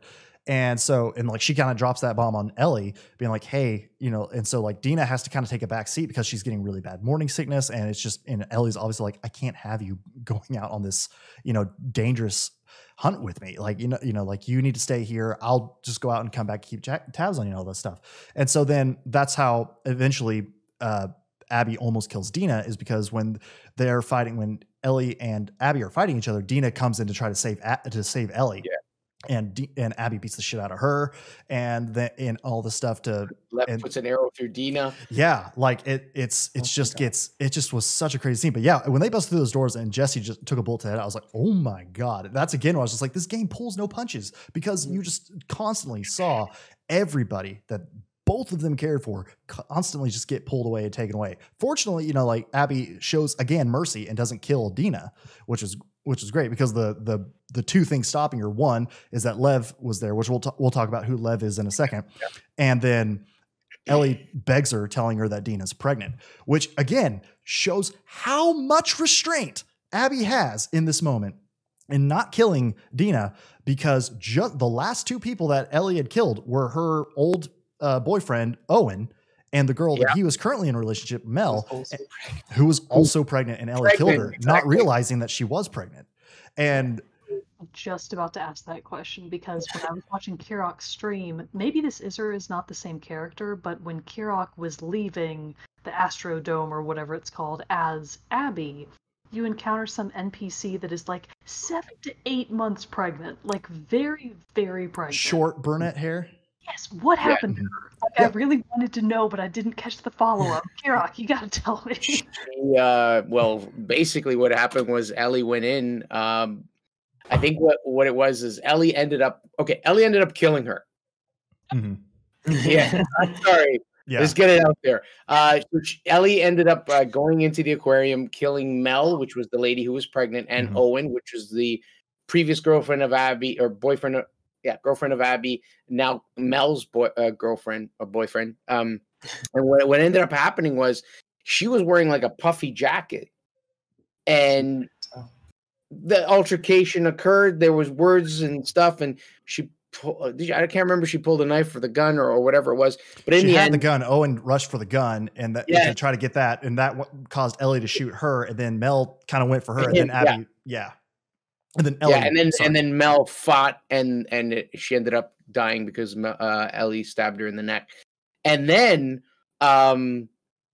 And so, and like, she kind of drops that bomb on Ellie, being like, hey, and so like Dina has to kind of take a back seat because she's getting really bad morning sickness. And it's just, and Ellie's obviously like, I can't have you going out on this, dangerous hunt with me. Like, like, you need to stay here. I'll just go out and come back, keep tabs on you and all that stuff. And so then that's how eventually Abby almost kills Dina, is because when they're fighting, when Ellie and Abby are fighting each other, Dina comes in to try to save Ellie. Yeah. And Abby beats the shit out of her, and then in all the stuff puts an arrow through Dina. Yeah, like it just was such a crazy scene. But yeah, when they bust through those doors and Jesse just took a bullet to the head, I was like, oh my God. That's again where I was just like, this game pulls no punches, because you just constantly saw everybody that both of them cared for constantly just get pulled away and taken away. Fortunately, like, Abby shows again mercy and doesn't kill Dina, which is great, because the two things stopping her, one is that Lev was there, which we'll talk about who Lev is in a second. Yeah. And then Ellie begs her, telling her that Dina's pregnant, which again shows how much restraint Abby has in this moment in not killing Dina, because just the last two people that Ellie had killed were her old boyfriend, Owen, and the girl that he was currently in a relationship, Mel, who was also pregnant, and Ellie killed her, not realizing that she was pregnant. And I'm just about to ask that question, because when I was watching Kirrok's stream, maybe this is or is not the same character, but when Kirrok was leaving the Astrodome or whatever it's called as Abby, you encounter some NPC that is like 7 to 8 months pregnant, like very, very pregnant. Short brunette hair. Yes, what happened to her? Like, I really wanted to know, but I didn't catch the follow-up. Kirrok, you gotta tell me. Well, basically what happened was Ellie went in. I think what it was is Ellie ended up killing her. Mm-hmm. Yeah, I'm sorry. Yeah. Let's get it out there. Ellie ended up going into the aquarium, killing Mel, which was the lady who was pregnant, and Owen, which was the previous girlfriend of Abby, or boyfriend of Abby, now Mel's girlfriend or boyfriend. And what ended up happening was she was wearing like a puffy jacket, and the altercation occurred. There was words and stuff, and I can't remember. She pulled a knife for the gun or whatever it was. But in the end, the gun. Owen rushed for the gun and to try to get that, and that caused Ellie to shoot her. And then Mel kind of went for her, and then Abby, and then Ellie, and then Mel fought, and she ended up dying because Ellie stabbed her in the neck. And then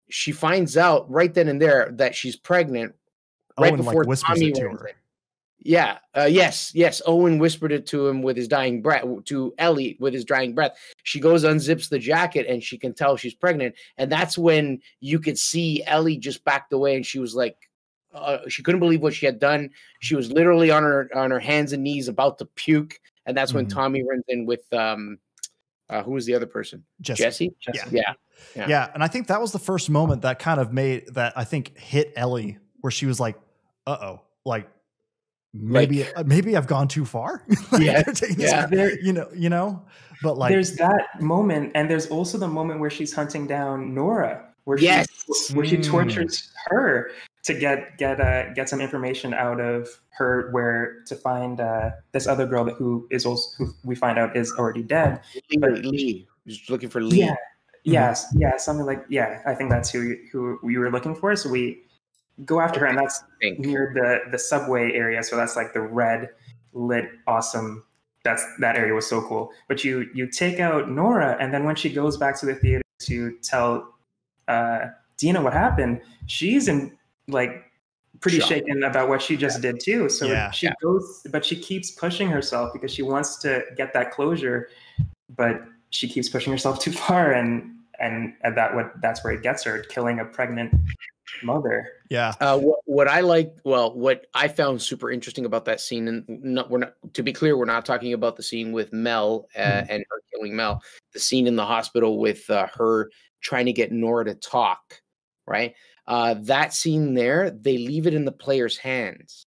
she finds out right then and there that she's pregnant. Right before Tommy it to her. Yeah. Yes. Owen whispered it to him with his dying breath, to Ellie with his dying breath. She goes, unzips the jacket, and she can tell she's pregnant. And that's when you could see Ellie just backed away, and she was like, she couldn't believe what she had done. She was literally on her hands and knees about to puke. And that's when Tommy runs in with who was the other person? Jesse? Yeah. And I think that was the first moment that kind of I think hit Ellie, where she was like, uh-oh, like maybe I've gone too far. But like, there's that moment, and there's also the moment where she's hunting down Nora, where she tortures her to get some information out of her, where to find this other girl who we find out is already dead. Lee. She's looking for Lee. Yeah. Something like, I think that's who we were looking for. So we go after her, and that's near the subway area. So that's like the red lit, awesome that area was so cool. But you take out Nora, and then when she goes back to the theater to tell Dina what happened, she's in like pretty shaken about what she just did too. So she goes, but she keeps pushing herself because she wants to get that closure, but she keeps pushing herself too far, and that's where it gets her, killing a pregnant mother. What I found super interesting about that scene, and we're not, to be clear, we're not talking about the scene with Mel and her killing Mel. The scene in the hospital with her trying to get Nora to talk, right? That scene there, they leave it in the player's hands.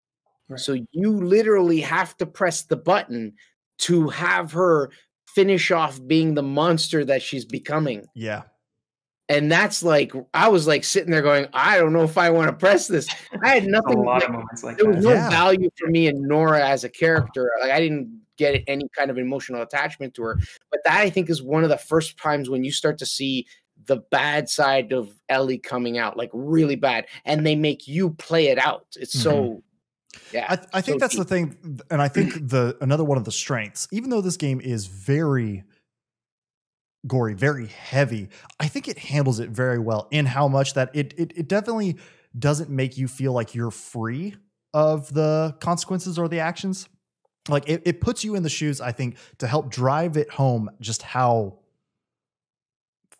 Right. So you literally have to press the button to have her finish off being the monster that she's becoming. Yeah. And that's like, I was like sitting there going, I don't know if I want to press this. I had nothing. A lot of moments like there that. was no value for me in Nora as a character. Like, I didn't get any kind of emotional attachment to her. But that, I think, is one of the first times when you start to see the bad side of Ellie coming out, like really bad. And they make you play it out. It's so... Yeah, I think that's the thing, and I think another one of the strengths, even though this game is very gory, very heavy, I think it handles it very well in how much that it definitely doesn't make you feel like you're free of the consequences or the actions. Like it puts you in the shoes, I think, to help drive it home just how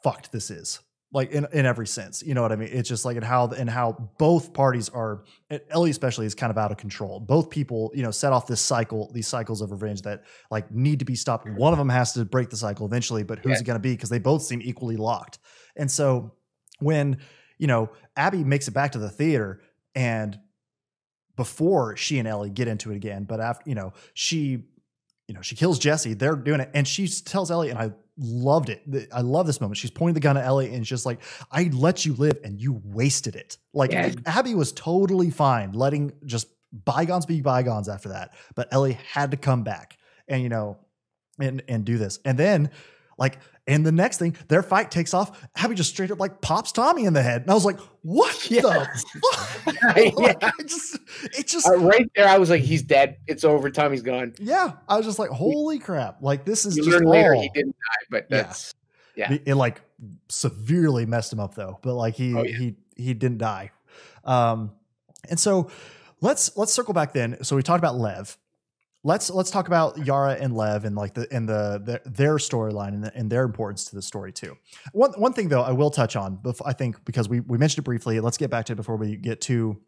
fucked this is. Like in every sense, you know what I mean? It's just like in how both parties are, Ellie especially, is kind of out of control. Both people, set off these cycles of revenge that like need to be stopped. One of them has to break the cycle eventually, but who's it going to be? Because they both seem equally locked. And so when, Abby makes it back to the theater, and before she and Ellie get into it again, but after, she kills Jesse, they're doing it. And she tells Ellie, and I loved it. I love this moment. She's pointing the gun at Ellie and just like, I let you live and you wasted it. Like Abby was totally fine letting just bygones be bygones after that. But Ellie had to come back and, and do this. And then and the next thing, their fight takes off. Abby just straight up like pops Tommy in the head. And I was like, what the fuck? It just right there. I was like, he's dead. It's over. Tommy's gone. Yeah. I was just like, holy crap. Like this is just later he didn't die, but that's it like severely messed him up though. But like he didn't die. And so let's circle back then. So we talked about Lev. Let's talk about Yara and Lev and like their storyline and their importance to the story too. One thing though I will touch on, I think, because we mentioned it briefly. Let's get back to it before we get too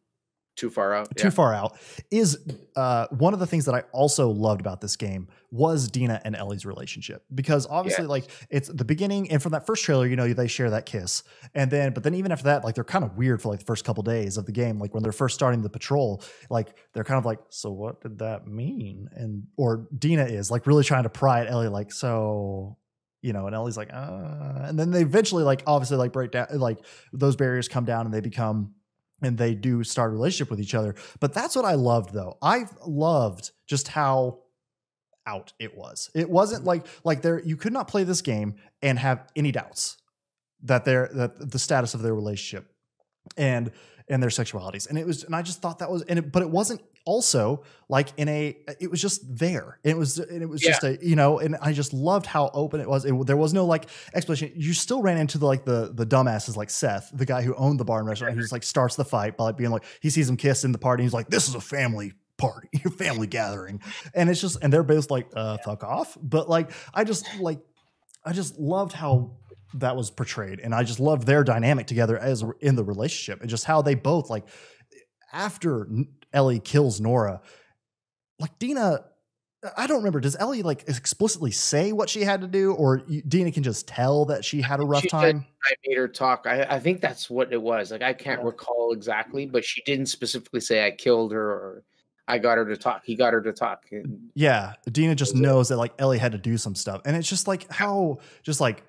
far out. Too far out is one of the things that I also loved about this game was Dina and Ellie's relationship, because obviously like it's the beginning, and from that first trailer, they share that kiss, but then even after that, like they're kind of weird for like the first couple days of the game. Like when they're first starting the patrol, like they're kind of like, so what did that mean? Or Dina is like really trying to pry at Ellie, like, so, and Ellie's like, and then they eventually like obviously like break down, like those barriers come down and they do start a relationship with each other. But that's what I loved though. I loved just how out it was. It wasn't like you could not play this game and have any doubts that the status of their relationship and their sexualities. And I just thought that was, but it wasn't also like it was just there. It was just and I just loved how open it was. There was no like explanation. You still ran into the dumbasses like Seth, the guy who owned the bar and restaurant, who just like starts the fight by like being like, he sees him kiss in the party. And he's like, this is a family party, family gathering. And it's just, and they're both like, fuck off. But like, I just loved how that was portrayed. And I just loved their dynamic together as in the relationship, and just how they both like, after Ellie kills Nora, like Dina, I don't remember. Does Ellie like explicitly say what she had to do, or Dina can just tell that she had a rough time? I made her talk. I think that's what it was. Like, I can't recall exactly, but she didn't specifically say I killed her or I got her to talk. He got her to talk. Yeah. Dina just knows that like Ellie had to do some stuff. And it's just like how just like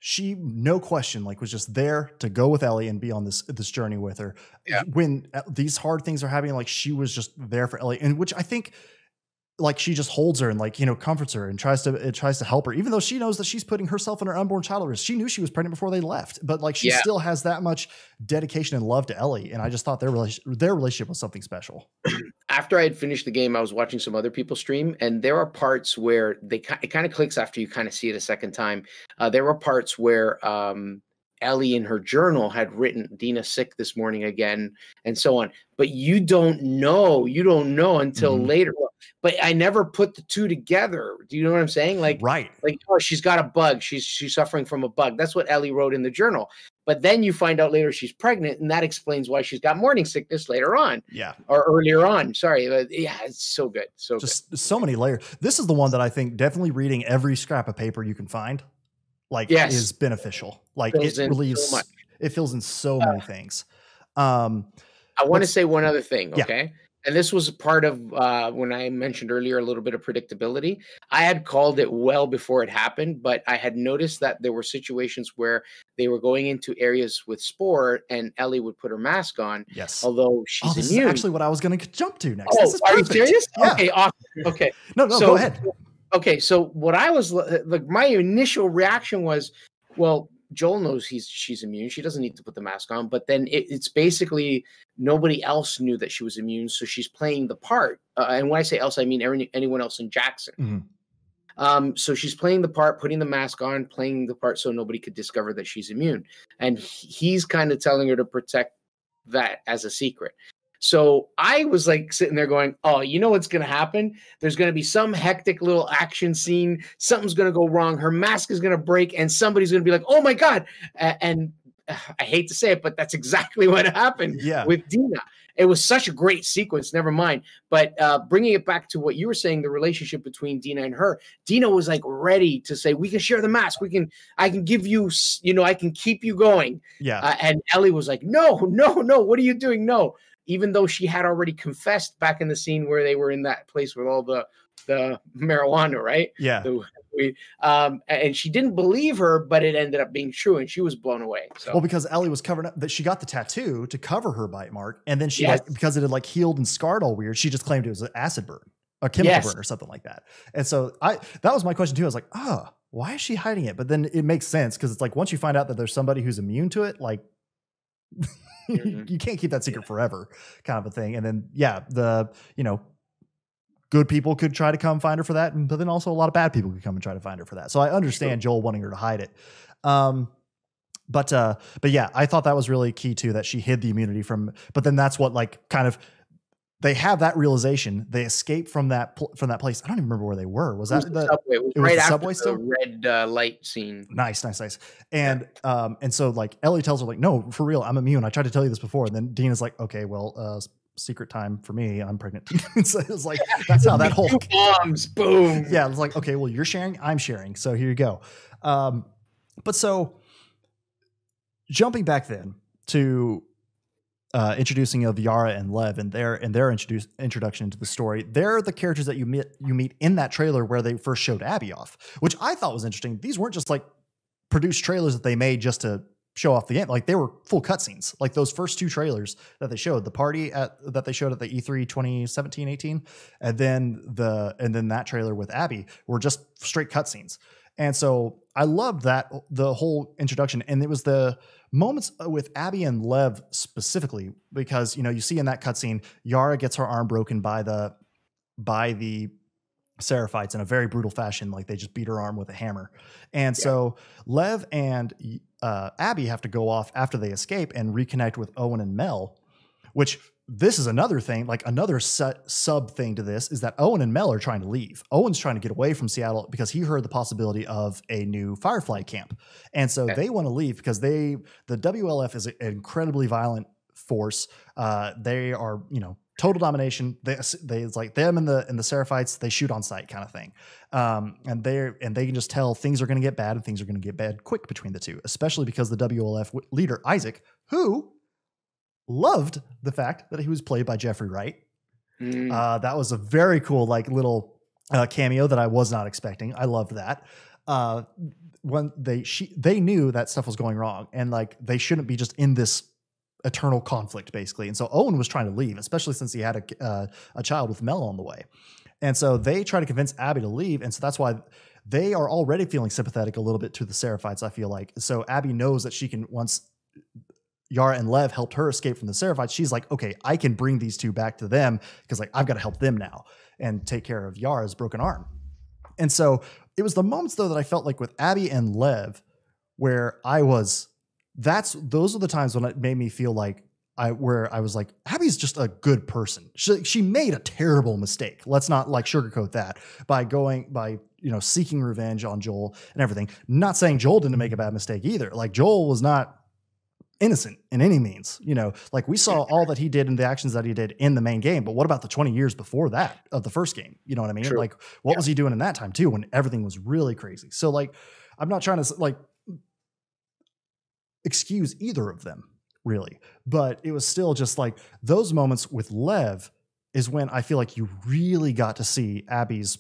she, no question, like was just there to go with Ellie and be on this journey with her. Yeah. When these hard things are happening, like she was just there for Ellie, and which I think like she just holds her and like, comforts her and tries to help her, even though she knows that she's putting herself and her unborn child at risk. She knew she was pregnant before they left, but like she still has that much dedication and love to Ellie. And I just thought their relationship was something special. after I had finished the game, I was watching some other people stream, and there are parts where it kind of clicks after you kind of see it a second time. There were parts where Ellie in her journal had written Dina sick this morning again, and so on. But you don't know until later. But I never put the two together. Do you know what I'm saying? Like, oh, she's got a bug. She's suffering from a bug. That's what Ellie wrote in the journal. But then you find out later she's pregnant, and that explains why she's got morning sickness later on. Yeah. Or earlier on. Sorry. But yeah, it's so good. So just so many layers. This is the one that I think definitely reading every scrap of paper you can find, is beneficial. Like, it relieves so much. It fills in so many things. I want to say one other thing, okay? Yeah. And this was part of when I mentioned earlier a little bit of predictability. I had called it well before it happened, but I had noticed that there were situations where they were going into areas with Spore, and Ellie would put her mask on. Yes. Although she's this immune. is actually what I was going to jump to next. Oh, are you serious? Yeah. Okay, awesome. Okay. No, go ahead. Okay, so what I was like, my initial reaction was, well, Joel knows she's immune. She doesn't need to put the mask on. But then it's basically nobody else knew that she was immune, so she's playing the part. And when I say else, I mean anyone else in Jackson. So she's playing the part, putting the mask on, playing the part so nobody could discover that she's immune. And he's kind of telling her to protect that as a secret. So I was like sitting there going, oh, you know what's going to happen? There's going to be some hectic little action scene. Something's going to go wrong. Her mask is going to break, and somebody's going to be like, oh, my God. And I hate to say it, but that's exactly what happened with Dina. It was such a great sequence, never mind. But bringing it back to what you were saying, the relationship between Dina and her, Dina was like ready to say, we can share the mask. I can give you, I can keep you going. Yeah. And Ellie was like, no, what are you doing? No. Even though she had already confessed back in the scene where they were in that place with all the marijuana, right? Yeah. And she didn't believe her, but it ended up being true, and she was blown away. So. Well, because Ellie was covered up, that she got the tattoo to cover her bite mark, and then she because it had like healed and scarred all weird, she just claimed it was an acid burn, a chemical burn, or something like that. And so that was my question too. I was like, why is she hiding it? But then it makes sense because it's like once you find out that there's somebody who's immune to it, like. You can't keep that secret forever, kind of a thing. And then, good people could try to come find her for that. But then also a lot of bad people could come and try to find her for that. So I understand Joel wanting her to hide it. But yeah, I thought that was really key too, that she hid the immunity but then that's what they have that realization. They escape from that place. I don't even remember where they were. Was that the subway? It was right after subway still? The red light scene. Nice. And so like Ellie tells her like, no, for real, I'm immune. I tried to tell you this before. And then Dina's like, okay, well, secret time for me. I'm pregnant. So it was like, that's how that whole bombs, boom. Yeah, it's like, okay, well, you're sharing, I'm sharing. So here you go. But so jumping back then to introducing of Yara and Lev and their introduction into the story. They're the characters that you meet in that trailer where they first showed Abby off, which I thought was interesting. These weren't just like produced trailers that they made just to show off the game. Like they were full cutscenes. Like those first two trailers that they showed, the party that they showed at the E3 2017-18, and then that trailer with Abby were just straight cutscenes. And so I loved the whole introduction, and it was the moments with Abby and Lev specifically, because you see in that cutscene, Yara gets her arm broken by the Seraphites in a very brutal fashion. Like they just beat her arm with a hammer, and so Lev and Abby have to go off after they escape and reconnect with Owen and Mel, which. This is another thing, like another sub thing to this is that Owen and Mel are trying to leave. Owen's trying to get away from Seattle because he heard the possibility of a new Firefly camp. And so they want to leave because the WLF is an incredibly violent force. They are, total domination. It's like them and the Seraphites, they shoot on sight kind of thing. And they can just tell things are going to get bad and things are going to get bad quick between the two, especially because the WLF leader, Isaac, who loved the fact that he was played by Jeffrey Wright. That was a very cool, little cameo that I was not expecting. I loved that. When they knew that stuff was going wrong, and they shouldn't be just in this eternal conflict, basically. And so Owen was trying to leave, especially since he had a child with Mel on the way. And so they try to convince Abby to leave, and so that's why they are already feeling sympathetic a little bit to the Seraphites. I feel like so Abby knows that she can once. Yara and Lev helped her escape from the Seraphites, she's like, okay, I can bring these two back to them because like I've got to help them now and take care of Yara's broken arm. And so it was the moments though that I felt like with Abby and Lev where those are the times when it made me feel like I was like, Abby's just a good person. She made a terrible mistake. Let's not like sugarcoat that by seeking revenge on Joel and everything. Not saying Joel didn't make a bad mistake either. Like Joel was not innocent in any means, like we saw all that he did and the actions that he did in the main game. But what about the 20 years before that of the first game? You know what I mean? True. Like what was he doing in that time too, when everything was really crazy? So like, I'm not trying to like excuse either of them really, but it was still just like those moments with Lev is when I feel like you really got to see Abby's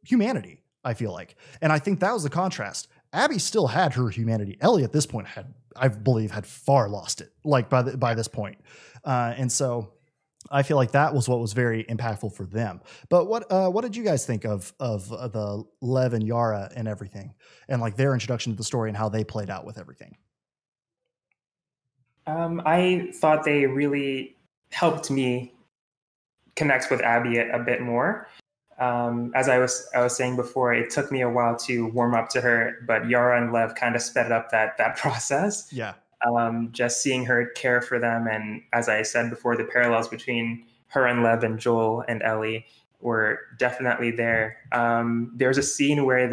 humanity, I feel like. And I think that was the contrast. Abby still had her humanity. Ellie at this point I believe had far lost it, like by this point. And so I feel like that was what was very impactful for them. But what did you guys think of the Lev and Yara and everything, and like their introduction to the story and how they played out with everything? I thought they really helped me connect with Abby a bit more. As I was saying before, it took me a while to warm up to her, but Yara and Lev kind of sped up that process. Yeah. Just seeing her care for them, and as I said before, the parallels between her and Lev and Joel and Ellie were definitely there. There's a scene where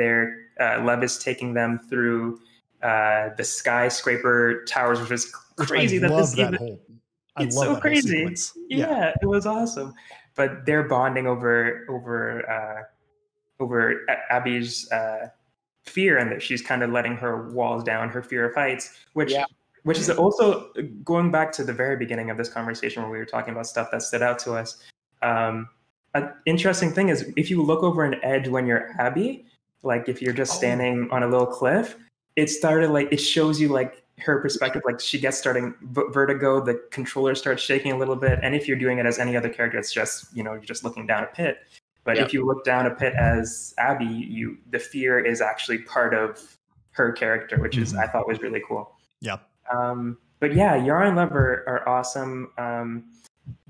Lev is taking them through the skyscraper towers, which is crazy. It's so crazy. Yeah, it was awesome. But they're bonding over Abby's fear, and that she's kind of letting her walls down, her fear of heights, which is also going back to the very beginning of this conversation where we were talking about stuff that stood out to us. An interesting thing is if you look over an edge when you're Abby, like if you're just standing on a little cliff, it shows you like her perspective, like she gets starting vertigo, the controller starts shaking a little bit. And if you're doing it as any other character, it's just, you're just looking down a pit. But if you look down a pit as Abby, the fear is actually part of her character, which is, I thought was really cool. Yeah. But yeah, Yara and Lev are awesome.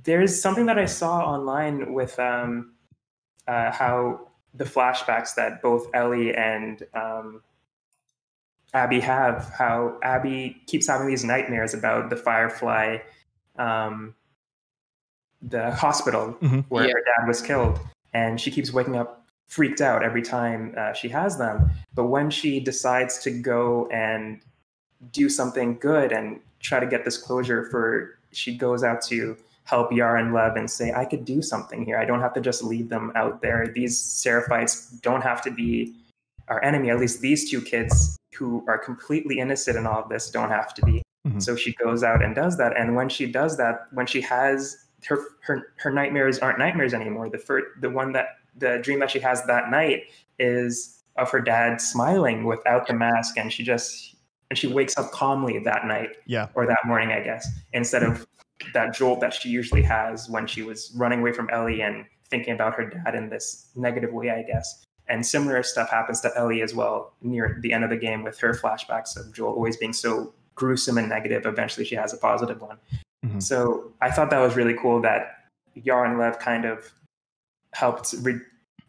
There's something that I saw online with how the flashbacks that both Ellie and Abby have, how Abby keeps having these nightmares about the Firefly, the hospital where her dad was killed. And she keeps waking up freaked out every time she has them. But when she decides to go and do something good and try to get this closure she goes out to help Yara and Lev and say, I could do something here. I don't have to just leave them out there. These Seraphites don't have to be our enemy. At least these two kids who are completely innocent in all of this don't have to be. So she goes out and does that. And when she does that, when she has her nightmares aren't nightmares anymore. The dream that she has that night is of her dad smiling without the mask, and she wakes up calmly that night, or that morning, I guess, instead of that jolt that she usually has when she was running away from Ellie and thinking about her dad in this negative way, I guess. And similar stuff happens to Ellie as well near the end of the game with her flashbacks of Joel always being so gruesome and negative. Eventually she has a positive one. So I thought that was really cool that Yara and Lev kind of helped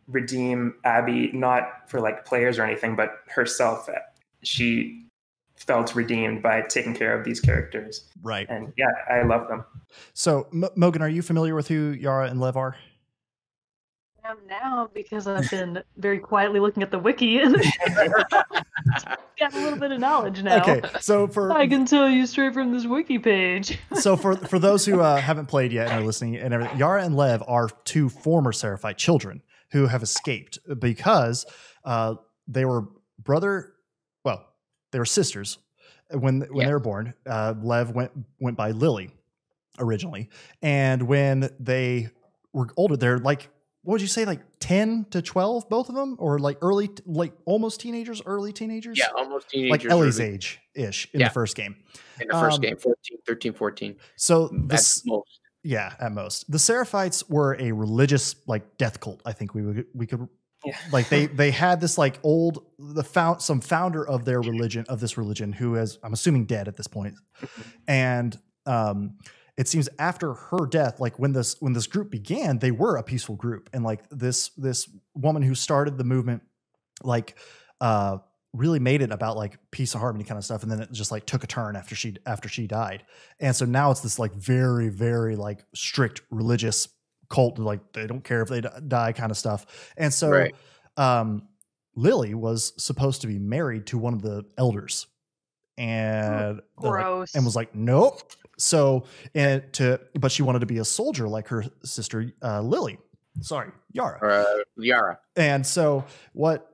redeem Abby, not for like players or anything, but herself. She felt redeemed by taking care of these characters. Right. And yeah, I love them. So Mogan, are you familiar with who Yara and Lev are? I am now, because I've been very quietly looking at the wiki and got a little bit of knowledge now. Okay, so I can tell you straight from this wiki page. So for those who haven't played yet and are listening and everything, Yara and Lev are two former Seraphite children who have escaped because they were they were sisters when they were born. Lev went by Lily originally, and when they were older, they're like, what would you say, like 10 to 12, both of them, or like almost teenagers, early teenagers? Yeah, almost teenagers. Like Ellie's age-ish in the first game. In the first game, 13, 14. So that's most. Yeah, at most. The Seraphites were a religious like death cult, I think we could like they had this like some founder of their religion, of this religion, who is, I'm assuming, dead at this point. And it seems after her death, like when this group began, they were a peaceful group, and like this woman who started the movement, like really made it about like peace and harmony kind of stuff, and then it just like took a turn after she died. And so now it's this like very, very like strict religious cult, like they don't care if they die kind of stuff. And so Lily was supposed to be married to one of the elders, and gross, and was like, nope. So but she wanted to be a soldier like her sister Yara. And so what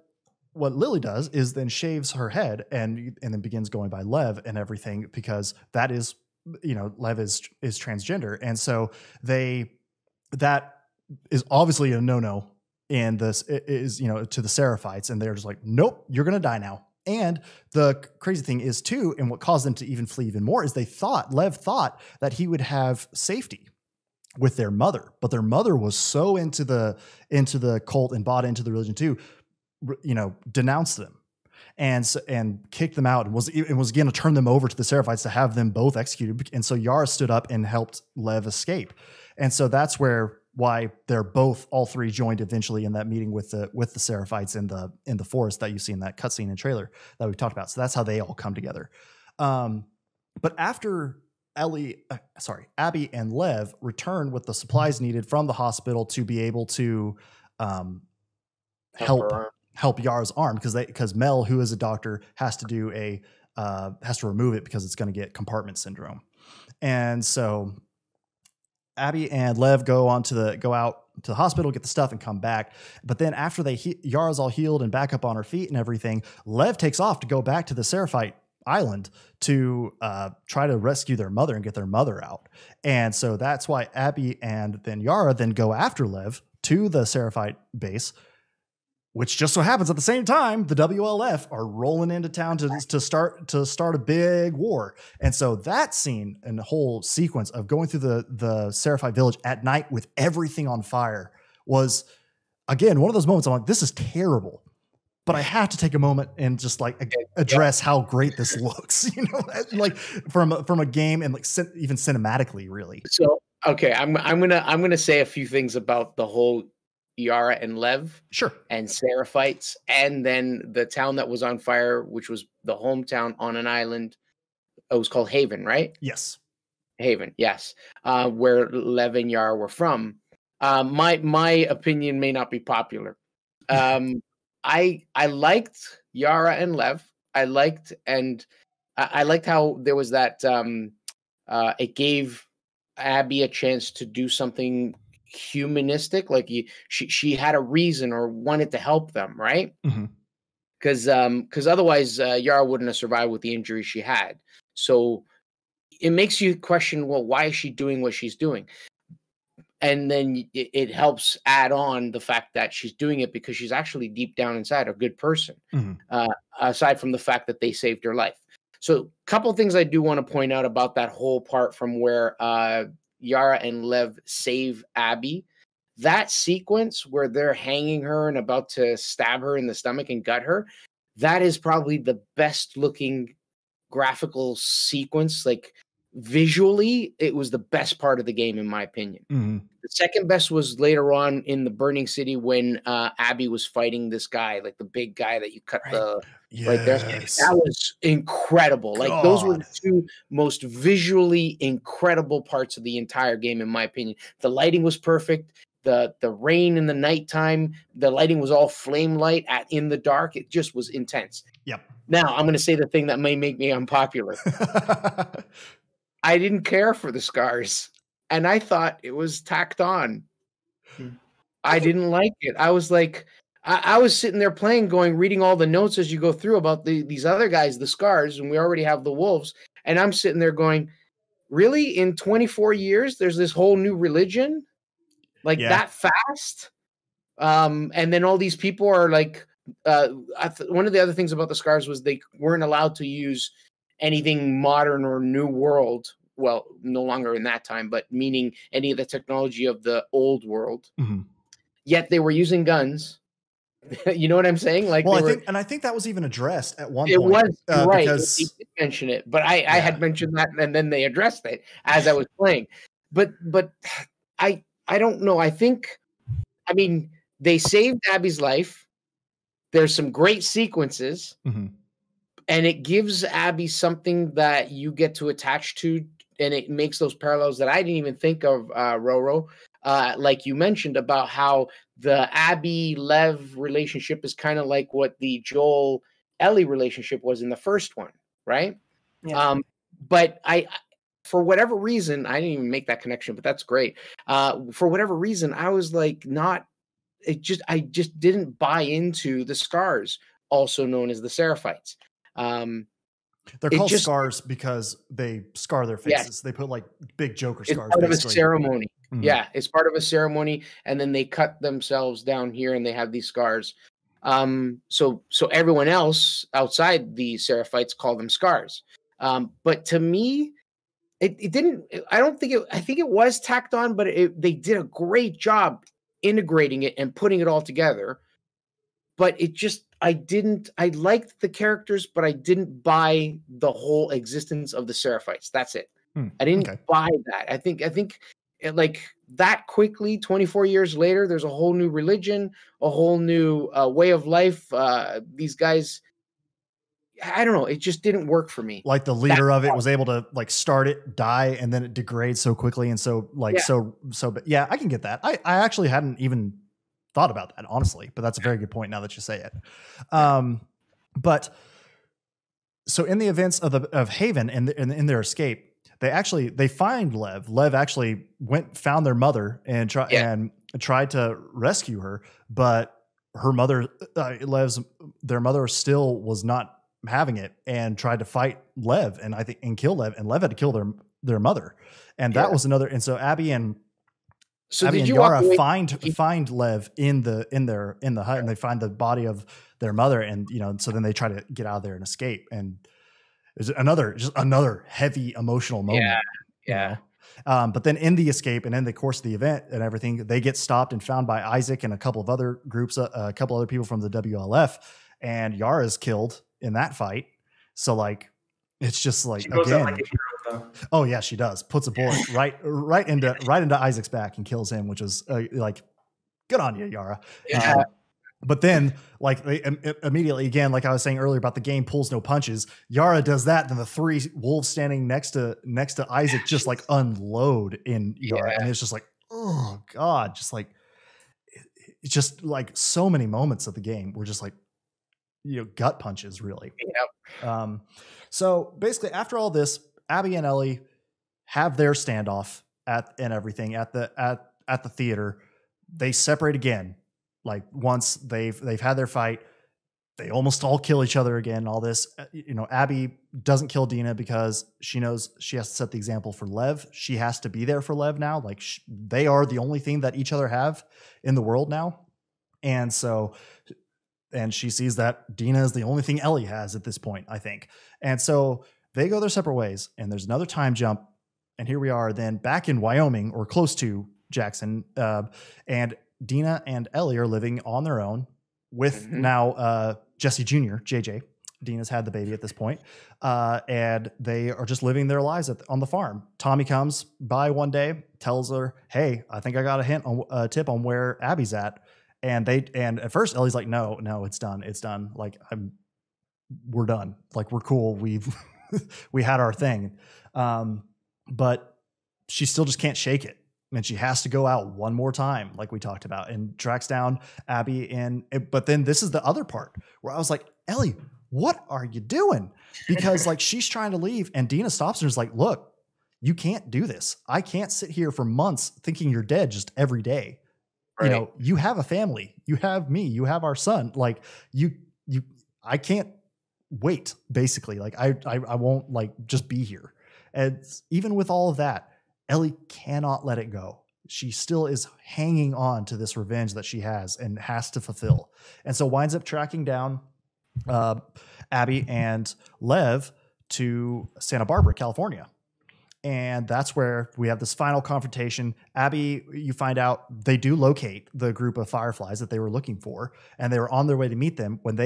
Lily does is then shaves her head and then begins going by Lev and everything, because that is, Lev is transgender. And so that is obviously a no-no. And this is, to the Seraphites, and they're just like, nope, you're going to die now. And the crazy thing is too, and what caused them to even flee even more, is Lev thought that he would have safety with their mother, but their mother was so into the cult and bought into the religion too, denounced them and kicked them out, and was going to turn them over to the Seraphites to have them both executed. And so Yara stood up and helped Lev escape. And so that's why they're all three joined eventually in that meeting with the Seraphites in the forest that you see in that cutscene and trailer that we talked about. So that's how they all come together. But after Abby and Lev return with the supplies needed from the hospital to be able to help Yara's arm, because Mel, who is a doctor, has to remove it because it's going to get compartment syndrome. And so Abby and Lev go out to the hospital, get the stuff, and come back. But then after Yara's all healed and back up on her feet and everything, Lev takes off to go back to the Seraphite island to try to rescue their mother and get their mother out. And so that's why Abby and then Yara then go after Lev to the Seraphite base, which just so happens at the same time the WLF are rolling into town to start a big war. And so that scene and the whole sequence of going through the Seraphite village at night with everything on fire was, again, one of those moments I'm like, this is terrible, but I have to take a moment and just like address how great this looks, like from a game, and like even cinematically, really. So okay, I'm gonna say a few things about the whole Yara and Lev, sure, and Seraphites, and then the town that was on fire, which was the hometown on an island. It was called Haven, right? Yes, Haven. Yes, where Lev and Yara were from. My opinion may not be popular. I liked Yara and Lev. I liked how there was that. It gave Abby a chance to do something humanistic, like she had a reason or wanted to help them, right? Because otherwise Yara wouldn't have survived with the injury she had. So it makes you question, well, why is she doing what she's doing? And then it helps add on the fact that she's doing it because she's actually deep down inside a good person, aside from the fact that they saved her life. So a couple of things I do want to point out about that whole part from where Yara and Lev save Abby. That sequence where they're hanging her and about to stab her in the stomach and gut her, that is probably the best looking graphical sequence. Like visually, it was the best part of the game, in my opinion. The second best was later on in the Burning City when Abby was fighting this guy, like the big guy that you cut right there. That was incredible. God. Like those were the two most visually incredible parts of the entire game, in my opinion. The lighting was perfect. The rain in the nighttime, the lighting was all flame light in the dark. It just was intense. Yep. Now I'm going to say the thing that may make me unpopular. I didn't care for the scars, and I thought it was tacked on. I didn't like it. I was like, I was sitting there reading all the notes as you go through about these other guys, the scars, and we already have the wolves. And I'm sitting there going, really? In 24 years, there's this whole new religion? Like that fast? And then all these people are like, one of the other things about the scars was they weren't allowed to use anything modern or new world. Well, no longer in that time, but meaning any of the technology of the old world. Yet they were using guns. You know what I'm saying? Like, well, I think that was even addressed at one point. It was right. Because they did mention it, but I had mentioned that, and then they addressed it as I was playing. But I don't know. I mean, they saved Abby's life. There's some great sequences, and it gives Abby something that you get to attach to, and it makes those parallels that I didn't even think of, RauwRo. Like you mentioned about how the Abby-Lev relationship is kind of like what the Joel-Ellie relationship was in the first one, right? Yeah. But for whatever reason, I didn't even make that connection, but that's great. For whatever reason, I was like, I just didn't buy into the scars, also known as the Seraphites. They're called scars because they scar their faces. Yes. They put like big Joker scars. It's part of a ceremony. Yeah, it's part of a ceremony, and then they cut themselves down here, and they have these scars. So everyone else outside the Seraphites call them scars. But to me, it didn't. I think it was tacked on, but they did a great job integrating it and putting it all together. But it just, I liked the characters, but I didn't buy the whole existence of the Seraphites. That's it. I didn't buy that. I think like that quickly, 24 years later, there's a whole new religion, a whole new way of life. These guys, I don't know. It just didn't work for me. Like the leader of it was able to like start it, die, and then it degrades so quickly. And so like, but yeah, I can get that. I actually hadn't even thought about that, honestly, but that's a very good point now that you say it. But so in the events of Haven and in their escape, they find Lev. Lev actually found their mother and tried to rescue her, but her mother, their mother still was not having it and tried to fight Lev and kill Lev, and Lev had to kill their mother. And that was another. And so Abby and Yara find Lev in the hut, and they find the body of their mother, and so then they try to get out of there and escape. And there's another heavy emotional moment. Yeah. But then in the escape and in the course of the event and everything, they get stopped and found by Isaac and a couple of other groups, a couple other people from the WLF, and Yara is killed in that fight. So like, it's just like, she goes again. Like a hero, though. Oh yeah, she does. Puts a bullet right into Isaac's back and kills him, which is like, good on you, Yara. Yeah. But then, like, they immediately, again, like I was saying earlier about the game pulls no punches, Yara does that, then the three wolves standing next to Isaac just like unload in Yara, and it's just like, oh god, just like, it's just like so many moments of the game were just like, gut punches, really. Yep. So basically, after all this, Abby and Ellie have their standoff at the theater. They separate again. Like once they've had their fight, they almost all kill each other again. All this, Abby doesn't kill Dina because she knows she has to set the example for Lev. She has to be there for Lev now. Like they are the only thing that each other have in the world now. And she sees that Dina is the only thing Ellie has at this point, I think. And so they go their separate ways, and there's another time jump. And here we are then back in Wyoming, or close to Jackson. And Dina and Ellie are living on their own with now Jesse Jr., JJ. Dina's had the baby at this point. And they are just living their lives on the farm. Tommy comes by one day, tells her, hey, I think I got a tip on where Abby's at. And at first Ellie's like, no, it's done. It's done. Like we're done. Like we're cool. We had our thing. But she still just can't shake it. And she has to go out one more time, like we talked about, and tracks down Abby. But then this is the other part where I was like, Ellie, what are you doing? Because like she's trying to leave, and Dina stops her and is like, look, you can't do this. I can't sit here for months thinking you're dead just every day. Right. You have a family. You have me. You have our son. Like I can't wait. Basically, like I won't like just be here. And even with all of that, Ellie cannot let it go. She still is hanging on to this revenge that she has and has to fulfill. And so winds up tracking down Abby and Lev to Santa Barbara, California. And that's where we have this final confrontation. Abby, you find out they do locate the group of fireflies that they were looking for, and they were on their way to meet them when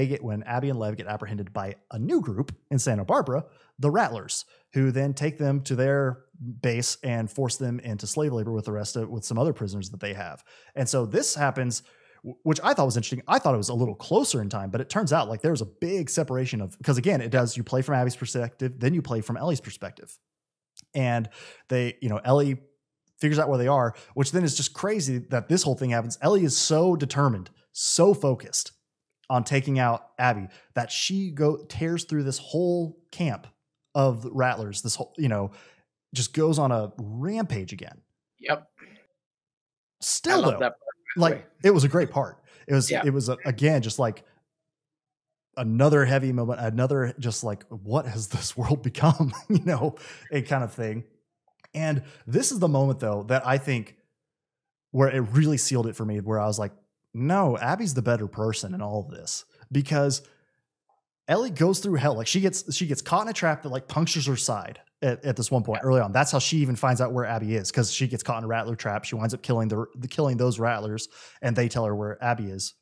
Abby and Lev get apprehended by a new group in Santa Barbara, the Rattlers, who then take them to their base and force them into slave labor with some other prisoners that they have. And so this happens, which I thought was interesting. I thought it was a little closer in time, but it turns out like there's a big separation because again, you play from Abby's perspective, then you play from Ellie's perspective. And Ellie figures out where they are, which then is just crazy that this whole thing happens. Ellie is so determined, so focused on taking out Abby that she tears through this whole camp of Rattlers. This whole, just goes on a rampage again. Yep. Still though, it was a great part. It was again, just like another heavy moment, another just like, what has this world become? A kind of thing. And this is the moment though, that I think where it really sealed it for me, where I was like, no, Abby's the better person in all of this, because Ellie goes through hell. Like she gets caught in a trap that like punctures her side at this one point early on. That's how she even finds out where Abby is, because she gets caught in a Rattler trap. She winds up killing those Rattlers, and they tell her where Abby is.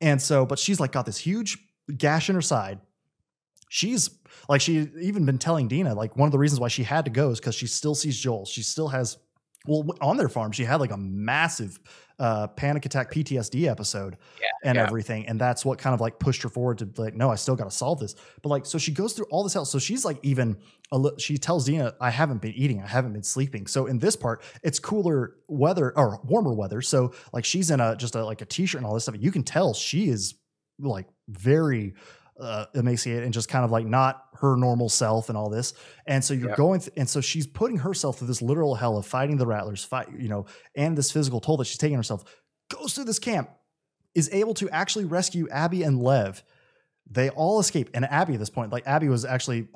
And so, but she's like got this huge gash in her side. She's like, she even been telling Dina, like one of the reasons why she had to go is because she still sees Joel. She still has, on their farm, she had like a massive panic attack PTSD episode and everything. And that's what kind of like pushed her forward to like, no, I still got to solve this. But like, so she goes through all this hell. So she's like, she tells Dina, I haven't been eating. I haven't been sleeping. So in this part, it's cooler weather or warmer weather. So like she's in a t-shirt and all this stuff. You can tell she is like very emaciated and just kind of like not her normal self and all this. And so you're going, and so she's putting herself through this literal hell of fighting the Rattlers, and this physical toll that she's taking herself, goes through this camp, is able to actually rescue Abby and Lev. They all escape. And Abby at this point, like Abby was actually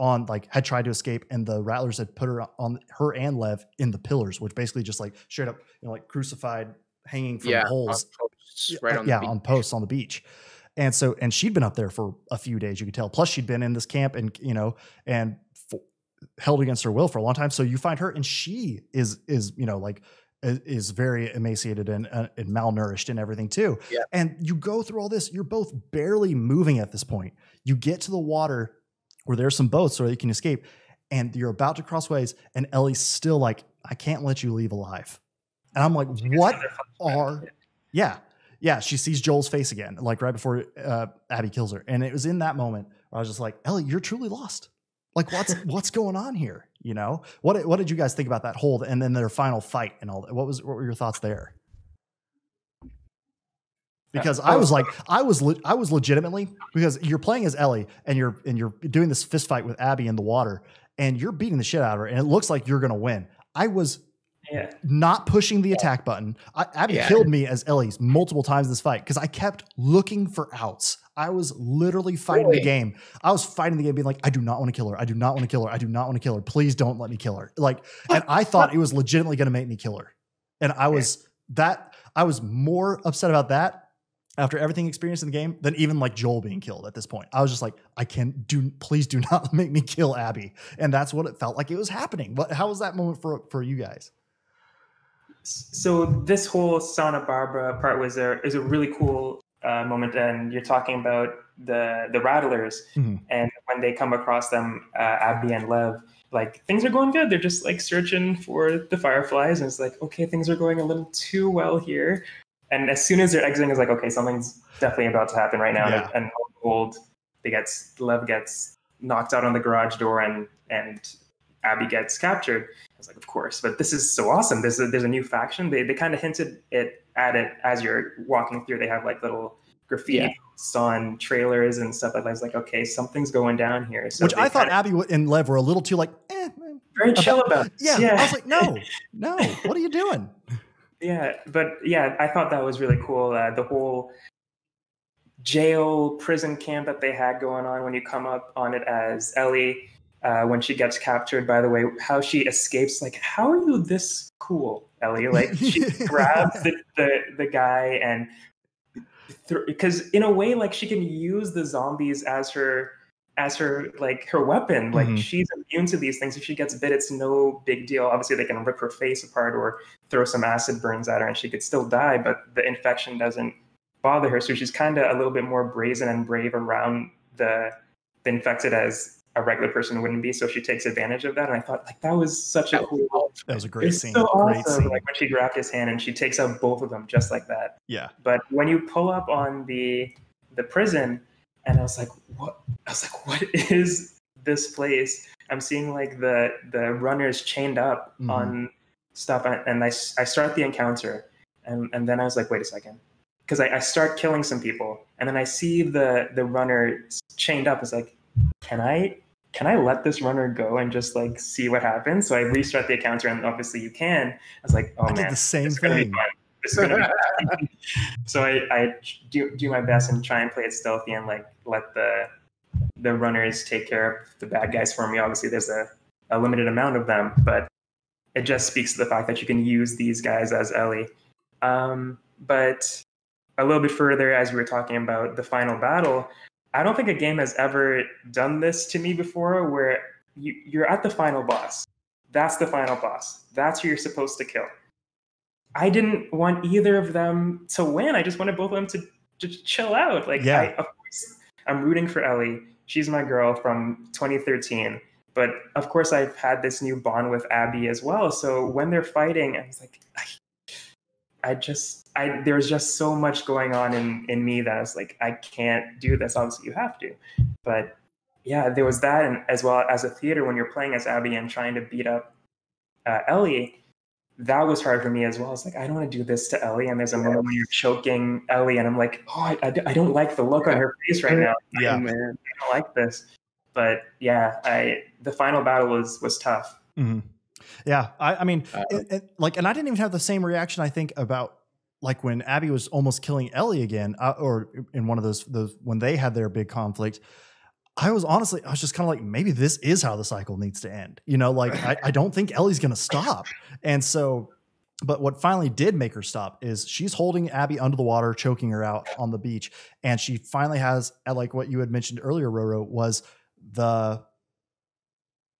had tried to escape, and the Rattlers had put her on, her and Lev, in the pillars, which basically just like straight up, like crucified, hanging from poles, on posts on the beach. And so, and she'd been up there for a few days, you could tell. Plus she'd been in this camp and, held against her will for a long time. So you find her, and she is very emaciated and malnourished and everything too. Yeah. And you go through all this, you're both barely moving at this point. You get to the water where there's some boats so you can escape, and you're about to cross ways, and Ellie's still like, I can't let you leave alive. And I'm like, yeah, she sees Joel's face again, like right before Abby kills her. And it was in that moment where I was just like, Ellie, you're truly lost. Like, what's going on here? What did you guys think about that hold and then their final fight and all that? What were your thoughts there? Because I was legitimately, because you're playing as Ellie and you're doing this fist fight with Abby in the water, and you're beating the shit out of her, and it looks like you're going to win. I was not pushing the attack button. Abby killed me as Ellie's multiple times in this fight because I kept looking for outs. I was literally fighting the game. I was fighting the game, being like, I do not want to kill her. I do not want to kill her. I do not want to kill her. Please don't let me kill her. Like, and I thought it was legitimately going to make me kill her. And I was more upset about that after everything experienced in the game than even like Joel being killed at this point. I was just like, please do not make me kill Abby. And that's what it felt like it was happening. But how was that moment for you guys? So this whole Santa Barbara part is a really cool moment, and you're talking about the Rattlers, and when they come across them, Abby and Lev, like things are going good. They're just like searching for the fireflies, and it's like, okay, things are going a little too well here. And as soon as they're exiting, it's like, okay, something's definitely about to happen right now. Yeah. And old, Lev gets knocked out on the garage door, and Abby gets captured. I was like, of course, but this is so awesome. There's a new faction. They kind of hinted at it as you're walking through. They have like little graffiti on trailers and stuff like that. I was like, okay, something's going down here. So which I thought Abby and Lev were a little too like, very chill about. Yeah. I was like, no, what are you doing? Yeah, but I thought that was really cool. The whole jail prison camp that they had going on when you come up on it as Ellie. When she gets captured, by the way, how she escapes, like, how are you this cool, Ellie? Like, she grabs the guy, and because in a way, like, she can use the zombies as her as her weapon. Like she's immune to these things. If she gets bit, it's no big deal. Obviously, they can rip her face apart or throw some acid burns at her, and she could still die. But the infection doesn't bother her. So she's kind of a little bit more brazen and brave around the infected as a regular person wouldn't be. So she takes advantage of that. And I thought like that was such a cool. That was a great scene. So great awesome. Scene. Like when she grabbed his hand and she takes out both of them just like that. Yeah. But when you pull up on the prison, and I was like, what is this place? I'm seeing like the runners chained up on stuff, and I start the encounter, and then I was like, wait a second, because I start killing some people, and then I see the runner chained up. It's like, can I let this runner go and just like see what happens? So I restart the encounter, and obviously you can. I was like, oh man, did the same thing. This is gonna be fun. So I do my best and try and play it stealthy and like let the runners take care of the bad guys for me. Obviously, there's a limited amount of them, but it just speaks to the fact that you can use these guys as Ellie. But a little bit further, as we were talking about the final battle, I don't think a game has ever done this to me before, where you're at the final boss. That's the final boss. That's who you're supposed to kill. I didn't want either of them to win. I just wanted both of them to just chill out. Like, yeah. Of course, I'm rooting for Ellie. She's my girl from 2013. But of course, I've had this new bond with Abby as well. So when they're fighting, I was like, there's just so much going on in me that I was like, I can't do this. Obviously, you have to. But yeah, there was that. And as well as a theater, when you're playing as Abby and trying to beat up Ellie, that was hard for me as well. It's like, I don't want to do this to Ellie. And there's a moment when you're choking Ellie, and I'm like, oh, I don't like the look on her face right now. Yeah, man, I don't like this. But yeah, the final battle was tough. Mm-hmm. Yeah, I mean, and I didn't even have the same reaction. I think about like when Abby was almost killing Ellie again, or in one of those when they had their big conflict. I was just kind of like, maybe this is how the cycle needs to end. You know, like I don't think Ellie's going to stop. And so, but what finally did make her stop is she's holding Abby under the water, choking her out on the beach. And she finally has, like what you had mentioned earlier, RauwRo, was the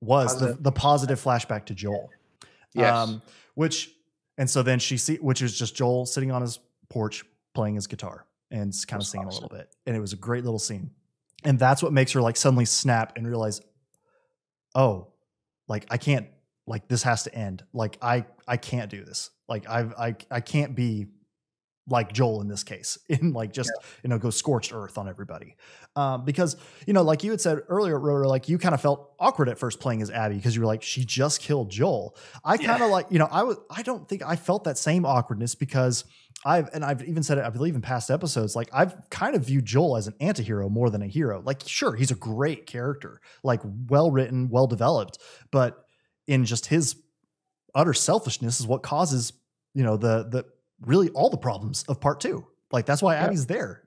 positive flashback to Joel. Yes. And so then which is just Joel sitting on his porch playing his guitar and kind of singing a little bit. And it was a great little scene. And that's what makes her like suddenly snap and realize, oh, like I can't, like this has to end. Like I can't do this. Like I can't be like Joel in this case, in like just, go scorched earth on everybody. Because, like you had said earlier, RauwRo, like you kind of felt awkward at first playing as Abby because you were like, she just killed Joel. I kind of like, I don't think I felt that same awkwardness because I've even said it, I believe in past episodes, like I've kind of viewed Joel as an anti-hero more than a hero. Like, sure, he's a great character, like well-written, well-developed, but in just his utter selfishness is what causes, the really all the problems of part 2. Like that's why Abby's there,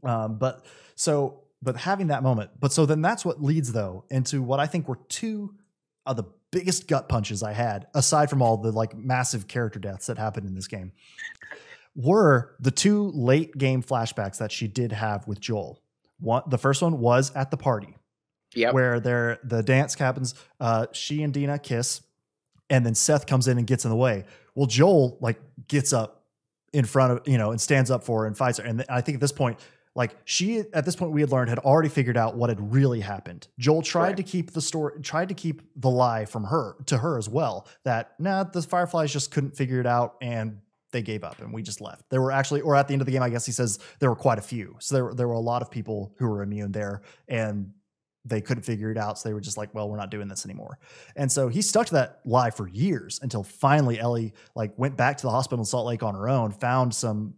but having that moment, so then that's what leads though into what I think were 2 of the biggest gut punches I had, aside from all the like massive character deaths that happened in this game, were the 2 late game flashbacks that she did have with Joel. The first one was at the party, where the dance happens. She and Dina kiss, and then Seth comes in and gets in the way. Well, Joel like gets up in front of, and stands up for her and fights her. And I think at this point, we had learned, had already figured out what had really happened. Joel tried to keep the lie from her to her as well, that the Fireflies just couldn't figure it out and they gave up and we just left. There were actually, or at the end of the game, I guess he says there were quite a few. So there were a lot of people who were immune there and they couldn't figure it out. So they were just like, well, we're not doing this anymore. And so he stuck to that lie for years until finally Ellie like went back to the hospital in Salt Lake on her own, found some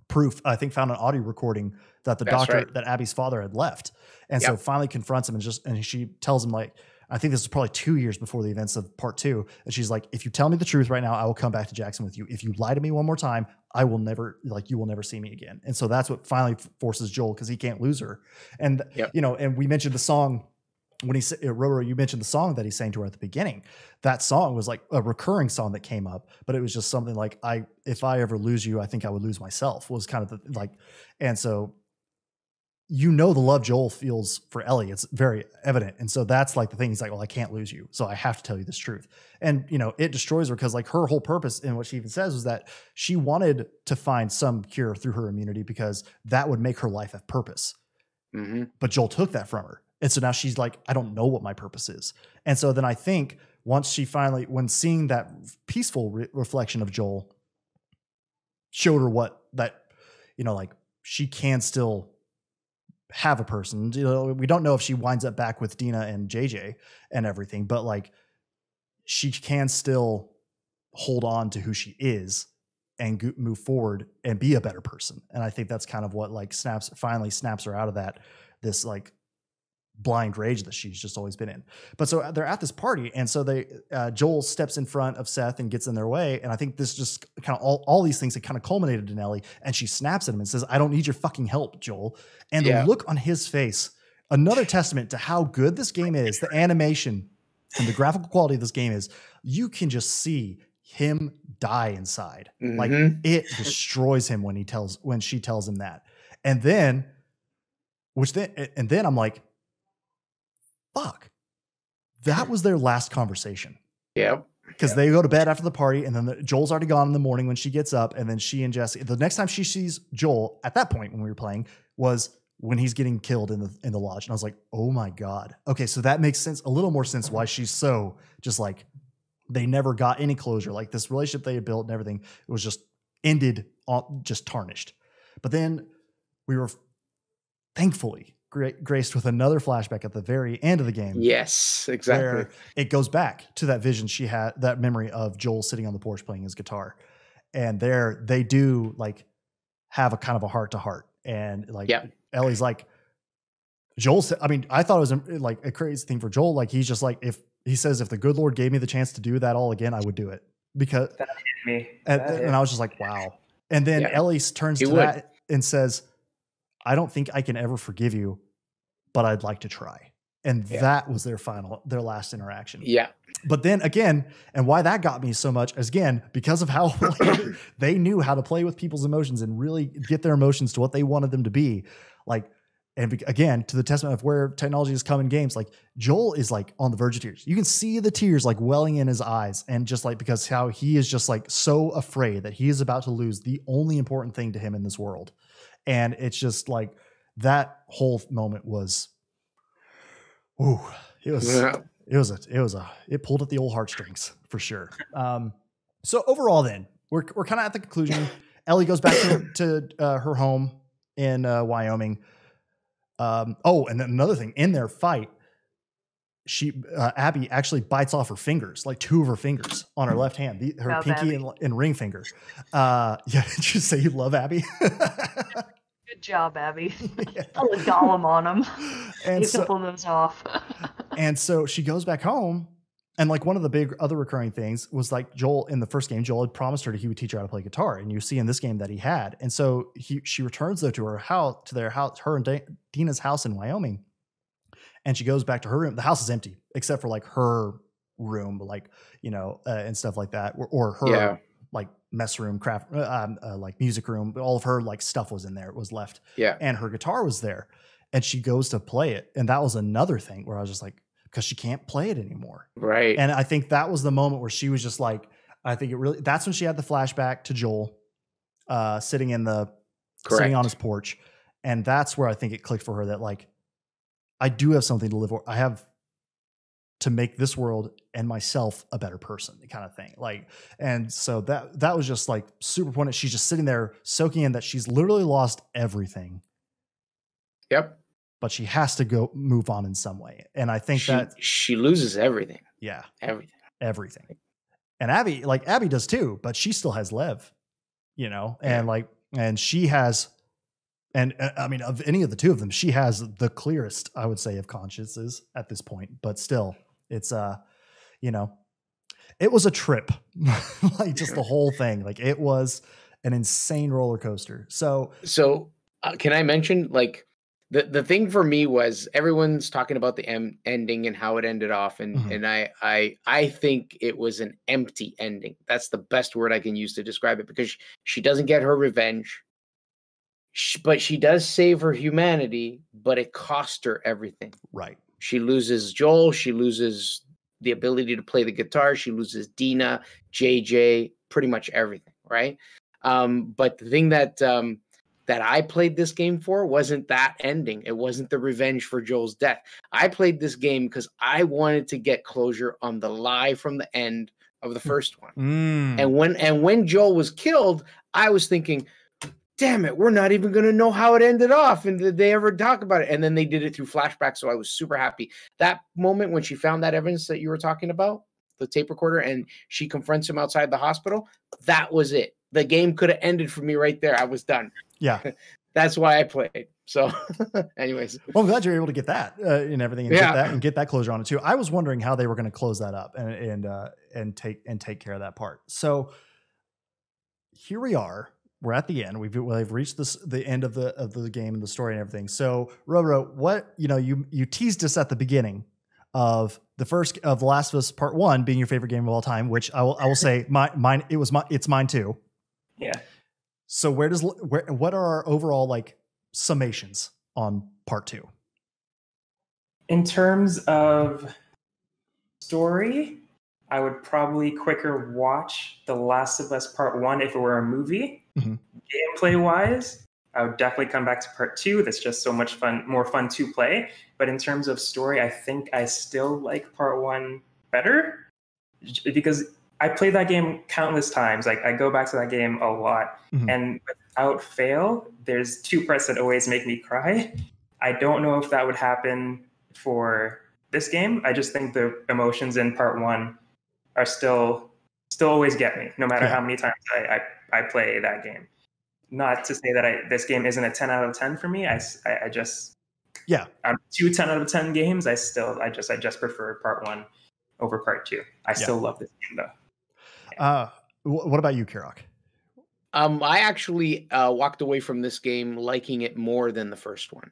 proof, I think found an audio recording that that Abby's father had left. And so finally confronts him and she tells him like, I think this is probably 2 years before the events of part 2. And she's like, if you tell me the truth right now, I will come back to Jackson with you. If you lie to me one more time, you will never see me again. And so that's what finally forces Joel, because he can't lose her. And, and we mentioned the song when he said, RauwRo, you mentioned the song that he sang to her at the beginning. That song was like a recurring song that came up, but it was just something like, if I ever lose you, I think I would lose myself, was kind of and so, you know, the love Joel feels for Ellie, it's very evident. And so that's like the thing. He's like, well, I can't lose you, so I have to tell you this truth. And, you know, it destroys her because like her whole purpose in what she even says was that she wanted to find some cure through her immunity because that would make her life have purpose. Mm-hmm. But Joel took that from her. And so now she's like, I don't know what my purpose is. And so then I think once she finally, when seeing that peaceful reflection of Joel, showed her what that, you know, like she can still have a person. You know, we don't know if she winds up back with Dina and JJ and everything, but like she can still hold on to who she is and move forward and be a better person. And I think that's kind of what like finally snaps her out of that, this like blind rage that she's just always been in. But so they're at this party. And so Joel steps in front of Seth and gets in their way. And I think this just kind of all these things that kind of culminated in Ellie, and she snaps at him and says, I don't need your fucking help, Joel. And the look on his face, another testament to how good this game is, the animation and the graphical quality of this game is, you can just see him die inside. Mm-hmm. Like it destroys him when she tells him that. And then I'm like, fuck, that was their last conversation. Yep. Because they go to bed after the party, and then Joel's already gone in the morning when she gets up, and then she and Jesse, the next time she sees Joel at that point when we were playing was when he's getting killed in the lodge. And I was like, oh my God. Okay, so that makes sense, a little more sense why she's so just like, they never got any closure. Like this relationship they had built and everything, it was just ended, just tarnished. But then we were thankfully graced with another flashback at the very end of the game. Yes, exactly. Where it goes back to that vision she had, that memory of Joel sitting on the porch playing his guitar. And there they do like have a kind of a heart to heart. And like Ellie's like, Joel said, I mean, I thought it was like a crazy thing for Joel. Like he's just like, if the good Lord gave me the chance to do that all again, I would do it. Because that hit me. And I was just like, wow. And then Ellie turns to that and says, I don't think I can ever forgive you, but I'd like to try. And that was their last interaction. Yeah. But then again, and why that got me so much is again, because of how they knew how to play with people's emotions and really get their emotions to what they wanted them to be. Like, and again, to the testament of where technology has come in games, like Joel is like on the verge of tears. You can see the tears like welling in his eyes, and just like, because how he is just like so afraid that he is about to lose the only important thing to him in this world. And it's just like that whole moment was, it pulled at the old heartstrings for sure. So overall then we're kind of at the conclusion. Ellie goes back to her home in Wyoming. And then another thing in their fight, Abby actually bites off her fingers, like 2 of her fingers on her left hand, her pinky and ring finger. Did you say you love Abby? Good job, Abby. I'll Gollum on him. And a couple of those off. And so she goes back home, and like one of the big other recurring things was like Joel in the first game, Joel had promised her he would teach her how to play guitar, and you see in this game that he had. And so she returns though to her and Dina's house in Wyoming, and she goes back to her room. The house is empty except for like her room, like and stuff like that, or her like mess room, craft, like music room. All of her like stuff was in there. It was left, and her guitar was there, and she goes to play it, and that was another thing where I was just like, because she can't play it anymore. Right. And I think that was the moment where she was just like, that's when she had the flashback to Joel sitting on his porch. And that's where I think it clicked for her that like, I do have something to live for. I have to make this world and myself a better person, kind of thing. Like, and so that was just like super poignant. She's just sitting there soaking in that she's literally lost everything. Yep. But she has to go move on in some way. And I think that she loses everything. Yeah. Everything. And Abby does too, but she still has Lev, and she has, and I mean, of any of the two of them, she has the clearest, I would say, of consciences at this point, but still it's, it was a trip, like just the whole thing. Like it was an insane roller coaster. So can I mention like, the thing for me was everyone's talking about the ending and how it ended off. And I think it was an empty ending. That's the best word I can use to describe it, because she doesn't get her revenge. but she does save her humanity, but it cost her everything. Right. She loses Joel. She loses the ability to play the guitar. She loses Dina, JJ, pretty much everything. Right. But the thing that I played this game for wasn't that ending. It wasn't the revenge for Joel's death. I played this game because I wanted to get closure on the lie from the end of the first one. And when Joel was killed, I was thinking, damn it, we're not even going to know how it ended off. And did they ever talk about it? And then they did it through flashbacks. So I was super happy. That moment when she found that evidence that you were talking about, the tape recorder, and she confronts him outside the hospital, that was it. The game could have ended for me right there. I was done. Yeah. That's why I played. So anyways. Well, I'm glad you're able to get that and everything and get that closure on it too. I was wondering how they were going to close that up and take care of that part. So here we are. We're at the end. We've reached the end of the game and the story and everything. So RauwRo, what, you teased us at the beginning of The Last of Us Part 1 being your favorite game of all time, which I will say it's mine too. Yeah. So what are our overall like summations on Part 2? In terms of story, I would probably quicker watch The Last of Us Part 1 if it were a movie. Mm-hmm. Gameplay wise, I would definitely come back to Part 2. That's just so much more fun to play. But in terms of story, I think I still like Part 1 better because I played that game countless times. Like I go back to that game a lot. Mm-hmm. And without fail, there's 2 parts that always make me cry. I don't know if that would happen for this game. I just think the emotions in Part 1 are still always get me, no matter how many times I play that game. Not to say that this game isn't a 10 out of 10 for me. I'm 2 10 out of 10 games. I just prefer Part 1 over Part 2. I still love this game though. Yeah. What about you, Kirrok? I actually walked away from this game liking it more than the first one.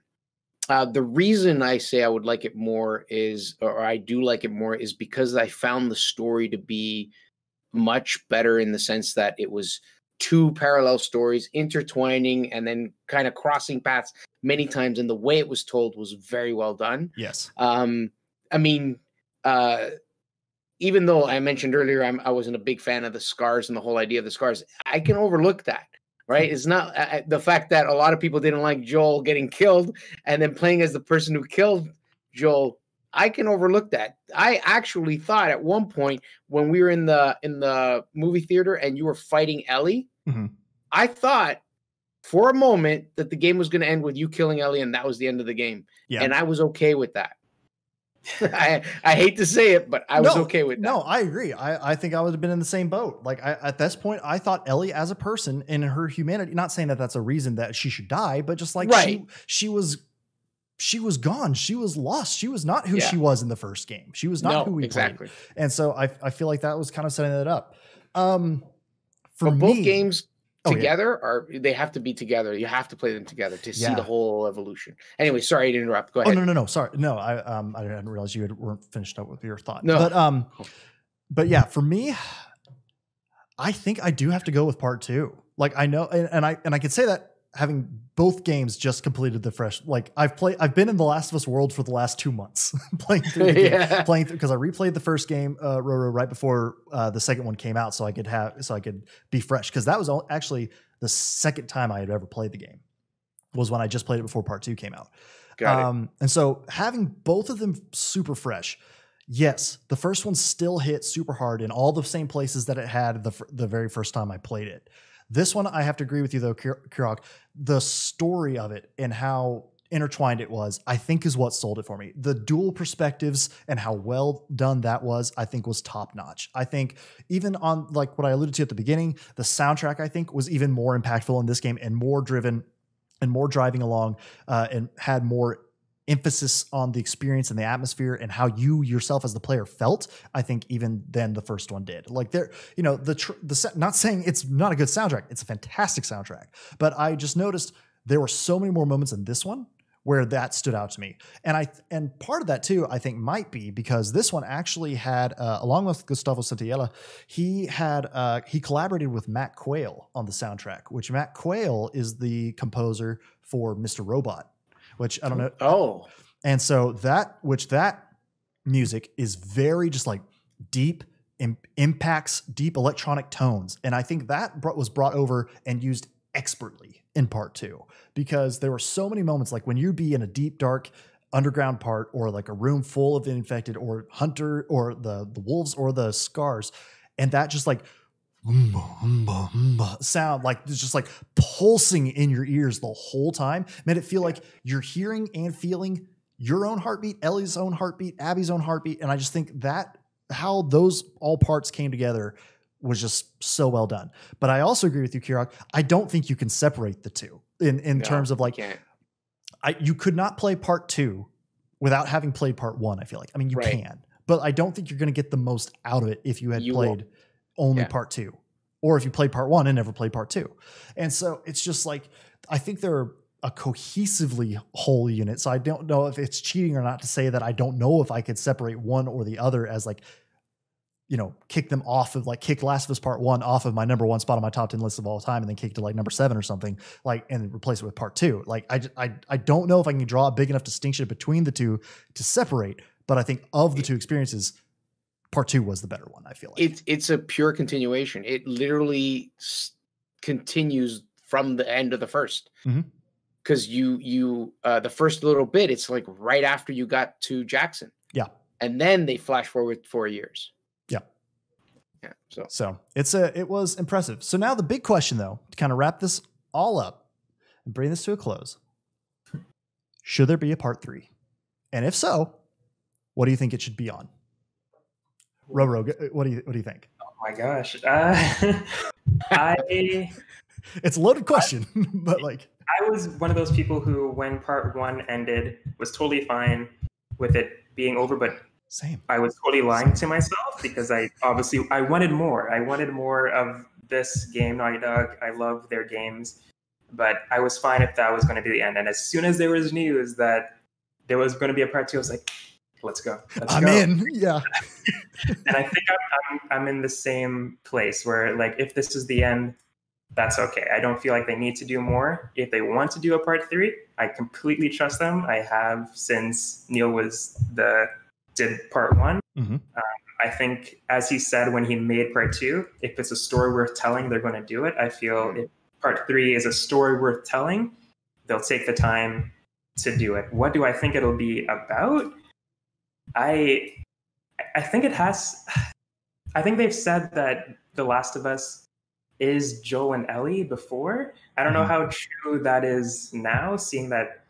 The reason I say I would like it more I do like it more is because I found the story to be much better in the sense that it was 2 parallel stories intertwining and then kind of crossing paths many times. And the way it was told was very well done. Yes. Even though I mentioned earlier, I wasn't a big fan of the scars and the whole idea of the scars, I can overlook that. Right. It's not the fact that a lot of people didn't like Joel getting killed and then playing as the person who killed Joel. I can overlook that. I actually thought at one point when we were in the movie theater and you were fighting Ellie, mm-hmm. I thought for a moment that the game was going to end with you killing Ellie and that was the end of the game. Yeah. And I was okay with that. I hate to say it, but I was okay with that. No, I agree. I think I would have been in the same boat. Like at this point, I thought Ellie as a person in her humanity, not saying that that's a reason that she should die, but just like she was gone. She was lost. she was not who she was in the first game. She was not who we played. And so I feel like that was kind of setting it up. For both games together they have to be together. You have to play them together to see the whole evolution. Anyway, sorry to interrupt. Go ahead. Oh, no. Sorry. No, I didn't realize you weren't finished up with your thought. No. But yeah, for me, I think I do have to go with Part 2. Like I know, and I could say that having both games just completed the fresh, like I've been in the Last of Us world for the last 2 months playing through the game, because I replayed the first game, RauwRo, right before the second one came out. So I could be fresh. Cause that was actually the second time I had ever played the game was when I just played it before Part 2 came out. Got it. And so having both of them super fresh, yes, the first one still hit super hard in all the same places that it had the very first time I played it. This one, I have to agree with you, though, Kirrok. The story of it and how intertwined it was, I think, is what sold it for me. The dual perspectives and how well done that was, I think, was top notch. I think even on like what I alluded to at the beginning, the soundtrack, I think, was even more impactful in this game and more driven and more driving along and had more emphasis on the experience and the atmosphere and how you yourself as the player felt, I think, even than the first one did. Like there, not saying it's not a good soundtrack. It's a fantastic soundtrack, but I just noticed there were so many more moments in this one where that stood out to me. And part of that too, I think, might be because this one actually had, along with Gustavo Santaolalla, he collaborated with Matt Quayle on the soundtrack, which Matt Quayle is the composer for Mr. Robot, which I don't know. Oh. And so that music is very just like deep, impacts deep electronic tones. And I think that was brought over and used expertly in part 2, because there were so many moments like when you'd be in a deep, dark underground part, or like a room full of the infected or hunter or the wolves or the scars. And that just like sound, like it's just like pulsing in your ears the whole time, made it feel like you're hearing and feeling your own heartbeat, Ellie's own heartbeat, Abby's own heartbeat. And I just think that how those all parts came together was just so well done. But I also agree with you, Kirrok. I don't think you can separate the two in terms of like, you could not play part 2 without having played part 1. I feel like, I mean, you can, but I don't think you're going to get the most out of it if you had played only part 2, or if you played part 1 and never played part 2. And so it's just like, I think they're a cohesively whole unit. So I don't know if it's cheating or not to say that I don't know if I could separate one or the other as like, you know, kick them off of like kick Last of Us Part 1 off of my number 1 spot on my top 10 list of all time, and then kick to like number 7 or something, like, and replace it with part 2. Like I don't know if I can draw a big enough distinction between the two to separate, but I think of the two experiences, part 2 was the better one. I feel like it's a pure continuation. It literally continues from the end of the first. Because you the first little bit, it's like right after you got to Jackson. Yeah. And then they flash forward 4 years. Yeah. Yeah. So it was impressive. So now the big question, though, to kind of wrap this all up and bring this to a close, should there be a part 3? And if so, what do you think it should be on? RauwRo, what do you think? Oh my gosh. It's a loaded question, but like, I was one of those people who, when part 1 ended, was totally fine with it being over, but I was totally lying to myself, because I wanted more. I wanted more of this game, Naughty Dog. I love their games, but I was fine if that was going to be the end. And as soon as there was news that there was going to be a part 2, I was like, let's go. I'm in. Yeah. And I think I'm in the same place where, like, if this is the end, that's okay. I don't feel like they need to do more. If they want to do a part 3, I completely trust them. I have since Neil did part 1. I think, as he said when he made part 2, if it's a story worth telling, they're going to do it. I feel if part 3 is a story worth telling, they'll take the time to do it. What do I think it'll be about? I think it has. I think they've said that The Last of Us is Joel and Ellie before. I don't know how true that is now, seeing that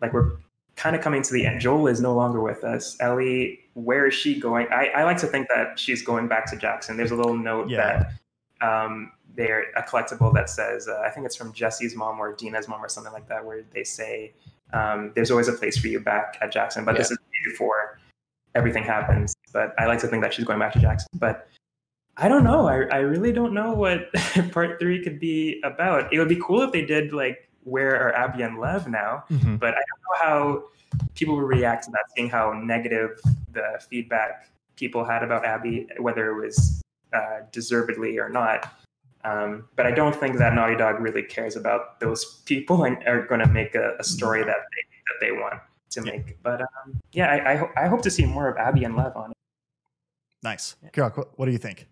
like we're kind of coming to the end. Joel is no longer with us. Ellie, where is she going? I like to think that she's going back to Jackson. There's a little note that they're a collectible that says, I think it's from Jesse's mom or Dina's mom or something like that, where they say, there's always a place for you back at Jackson, but this is before everything happens. But I like to think that she's going back to Jackson. But I don't know. I really don't know what part 3 could be about. It would be cool if they did like, where are Abby and Lev now? But I don't know how people would react to that, seeing how negative the feedback people had about Abby, whether it was deservedly or not. But I don't think that Naughty Dog really cares about those people and are going to make a story that they want to make. But I hope to see more of Abby and Lev on it. Nice. Kirrok, what do you think?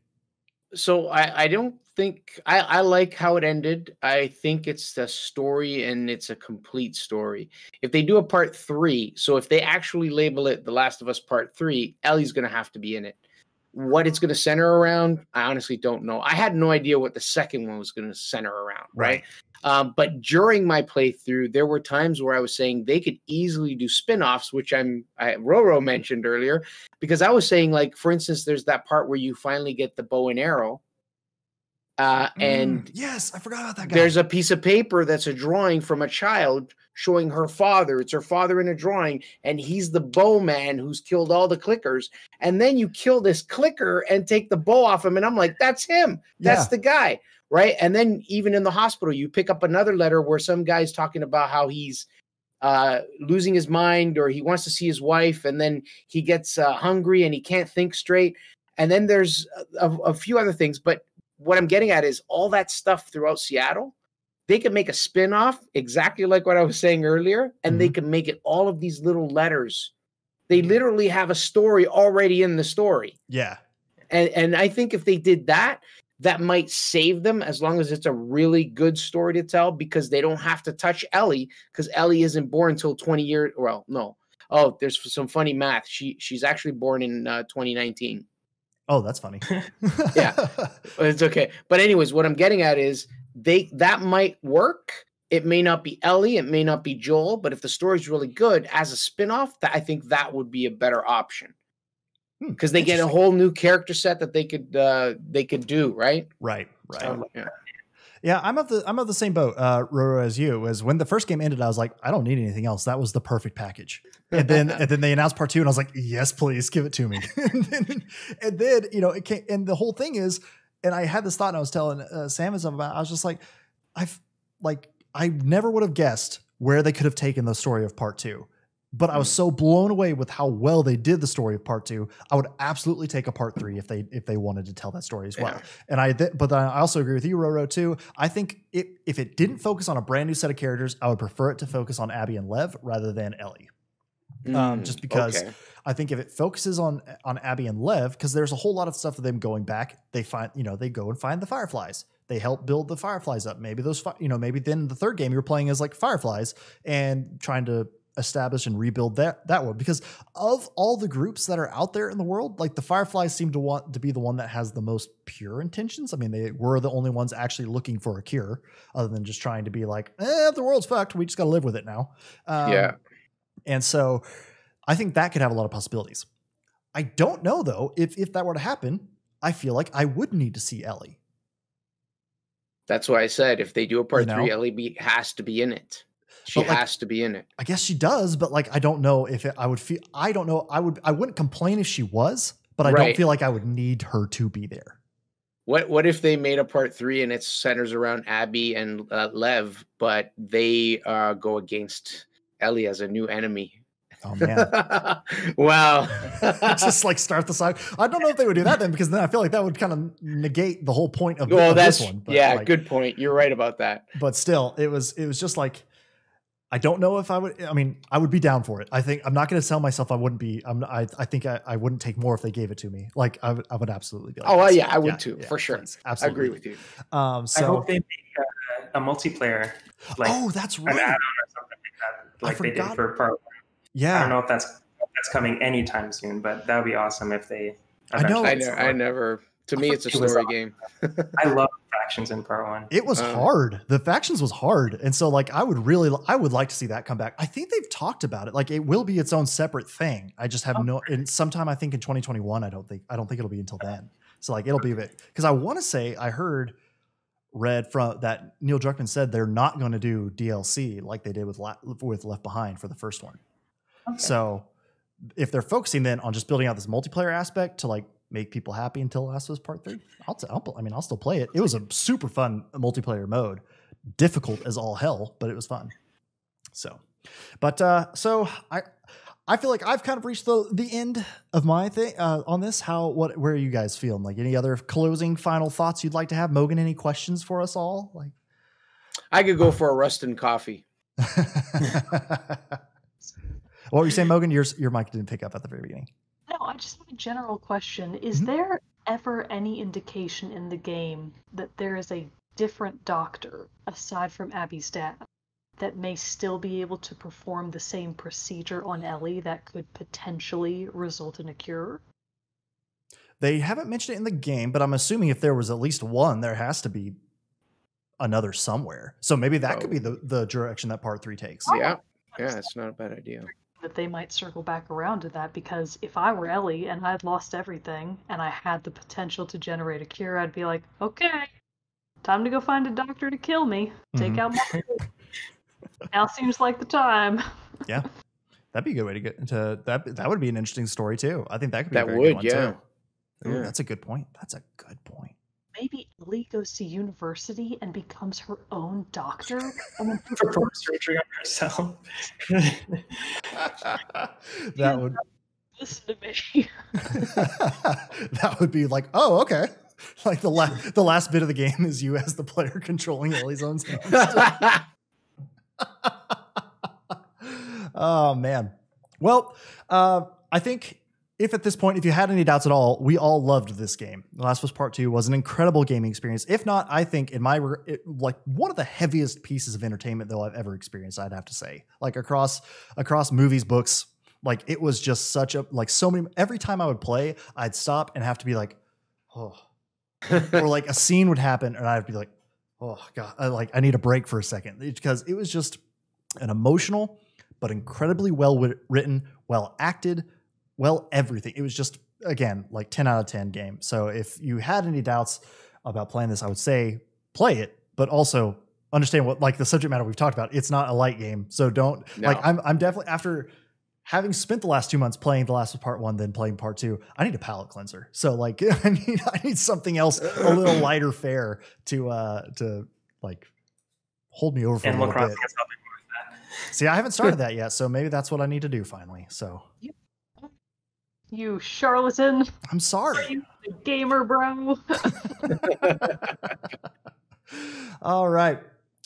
So I don't think I like how it ended. I think it's the story, and it's a complete story. If they do a part 3, so if they actually label it The Last of Us Part 3, Ellie's going to have to be in it. What it's going to center around, I honestly don't know. I had no idea what the second one was going to center around, right? But during my playthrough, there were times where I was saying they could easily do spin-offs, which RauwRo mentioned earlier, because I was saying, like, for instance, there's that part where you finally get the bow and arrow. And yes, I forgot about that guy. There's a piece of paper that's a drawing from a child showing her father. It's her father in a drawing, and he's the bowman who's killed all the clickers. And then you kill this clicker and take the bow off him, and I'm like, that's him. That's the guy, right? And then even in the hospital, you pick up another letter where some guy's talking about how he's losing his mind, or he wants to see his wife, and then he gets hungry and he can't think straight. And then there's a few other things. But what I'm getting at is all that stuff throughout Seattle. They could make a spin-off exactly like what I was saying earlier, and they can make it all of these little letters. They literally have a story already in the story. Yeah. And I think if they did that, that might save them, as long as it's a really good story to tell, because they don't have to touch Ellie, because Ellie isn't born until 20 years. Well, no. Oh, there's some funny math. She's actually born in 2019. Oh, that's funny. Yeah, it's okay. But anyways, what I'm getting at is that might work. It may not be Ellie, it may not be Joel, but if the story's really good as a spinoff, I think that would be a better option, because they get a whole new character set that they could do, right? Right. So, yeah, I'm of the same boat, RauwRo, as you. As when the first game ended, I was like, I don't need anything else. That was the perfect package. And then they announced part 2, and I was like, yes, please give it to me. and then it came, and the whole thing is, and I had this thought, and I was telling Sam about. I was just like, I never would have guessed where they could have taken the story of part 2. But I was so blown away with how well they did the story of part 2. I would absolutely take a part 3 if they wanted to tell that story as well. And but I also agree with you, RauwRo, too. I think if it didn't focus on a brand new set of characters, I would prefer it to focus on Abby and Lev rather than Ellie. Just because I think if it focuses on Abby and Lev, because there's a whole lot of stuff of them going back, they go and find the Fireflies. They help build the Fireflies up. Maybe maybe then the third game you're playing as like Fireflies and trying to establish and rebuild that one, because of all the groups that are out there in the world, like the Fireflies seem to want to be the one that has the most pure intentions. I mean, they were the only ones actually looking for a cure, other than just trying to be like, the world's fucked, we just got to live with it now. And so I think that could have a lot of possibilities. I don't know though, if that were to happen, I feel like I would need to see Ellie. That's why I said, if they do a part 3, Ellie has to be in it. She has to be in it. I guess she does, but like, I don't know if I would feel, I don't know. I wouldn't complain if she was, but I don't feel like I would need her to be there. What if they made a part 3 and it centers around Abby and Lev, but they go against Ellie as a new enemy? Oh man! Wow! Just like start the side. I don't know if they would do that then, because then I feel like that would kind of negate the whole point of, this one. But good point. You're right about that. But still, it was just like, I don't know if I would. I mean, I would be down for it. I think I'm not going to sell myself. I wouldn't be. I think I wouldn't take more if they gave it to me. Like I would absolutely be. Like, I would too, for sure. Please, absolutely, I agree with you. So I hope they make a multiplayer. That's right. An add-on or something like that, like they did for part 1. Yeah, I don't know if that's coming anytime soon, but that would be awesome if they. I know. I never. To me, it's a story game. I love factions in part 1. It was hard. The factions was hard, and so like I would like to see that come back. I think they've talked about it. Like it will be its own separate thing. I just have and sometime I think in 2021. I don't think it'll be until then. So like it'll be a bit, because I want to say I read from that Neil Druckmann said they're not going to do DLC like they did with Left Behind for the first one. Okay. So if they're focusing then on just building out this multiplayer aspect to like make people happy until Last of Us Part 3, I'll still play it. It was a super fun multiplayer mode, difficult as all hell, but it was fun. So, but so I feel like I've kind of reached the end of my thing on this. Where are you guys feeling? Like any other closing final thoughts you'd like to have? Mogan, any questions for us all? Like, I could go for a Rustin coffee. What were you saying, Mogan? Your mic didn't pick up at the very beginning. No, I just have a general question. Is there ever any indication in the game that there is a different doctor, aside from Abby's dad, that may still be able to perform the same procedure on Ellie that could potentially result in a cure? They haven't mentioned it in the game, but I'm assuming if there was at least one, there has to be another somewhere. So maybe that could be the direction that part 3 takes. Yeah, it's not a bad idea. That they might circle back around to that, because if I were Ellie and I'd lost everything and I had the potential to generate a cure, I'd be like, okay, time to go find a doctor to kill me. Take out my now seems like the time. Yeah, that'd be a good way to get into that. That would be an interesting story too. I think that could be a very good one too. Ooh, that's a good point. maybe Ellie goes to university and becomes her own doctor and then perform surgery on herself. That would listen to me. That would be like, oh, okay. Like the last bit of the game is you as the player controlling Ellie's own stuff. Oh man. Well, I think if at this point, if you had any doubts at all, we all loved this game. The Last of Us Part 2 was an incredible gaming experience. If not, I think like one of the heaviest pieces of entertainment though I've ever experienced, I'd have to say. Like across movies, books, like it was just such a, like so many, every time I would play, I'd stop and have to be like, oh, or like a scene would happen and I'd be like, oh God, I need a break for a second, because it was just an emotional, but incredibly well written, well acted, well everything. It was just, again, like 10 out of 10 game. So if you had any doubts about playing this, I would say play it, but also understand what, like the subject matter we've talked about, it's not a light game. So don't, like, I'm definitely, after having spent the last 2 months playing The Last of Us Part 1, then playing Part 2, I need a palate cleanser. So like, I need something else, a little lighter fare to like hold me over for a little bit. See, I haven't started that yet, so maybe that's what I need to do finally. So, you charlatan! I'm sorry, gamer bro. All right.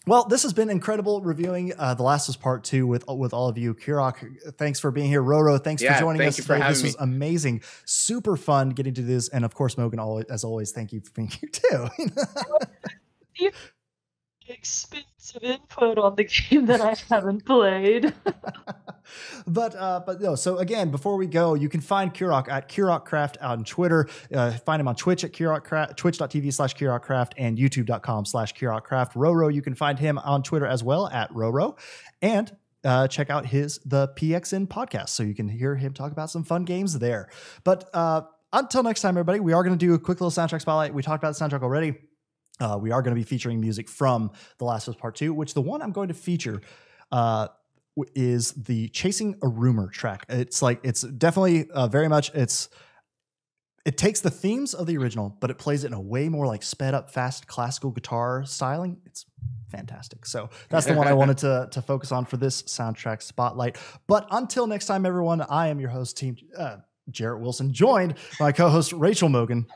Well, this has been incredible reviewing The Last of Us Part 2 with all of you. Kirrok, thanks for being here. RauwRo, thanks for joining us today. This was amazing, super fun getting to this, and of course, Mogan, as always, thank you for being here too. Expensive input on the game that I haven't played. But no, so again, before we go, you can find Kirrok at Kirrok Craft on Twitter. Find him on Twitch at twitch.tv/Kirrok Craft and youtube.com/Kirrok Craft. RauwRo, you can find him on Twitter as well at RauwRo, and check out the PXN podcast so you can hear him talk about some fun games there. But until next time, everybody, we are going to do a quick little soundtrack spotlight. We talked about the soundtrack already. We are going to be featuring music from The Last of Us Part 2, which the one I'm going to feature is the Chasing a Rumor track. It's definitely very much, it takes the themes of the original, but it plays it in a way more like sped up, fast classical guitar styling. It's fantastic. So that's the one I wanted to focus on for this soundtrack spotlight. But until next time, everyone, I am your host, Jerrett Wilson, joined by co-host Rachel Mogan.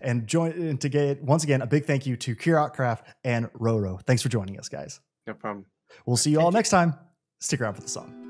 And to get once again a big thank you to Kirrok Craft and RauwRo. Thanks for joining us, guys. No problem. We'll see you all next time. Stick around for the song.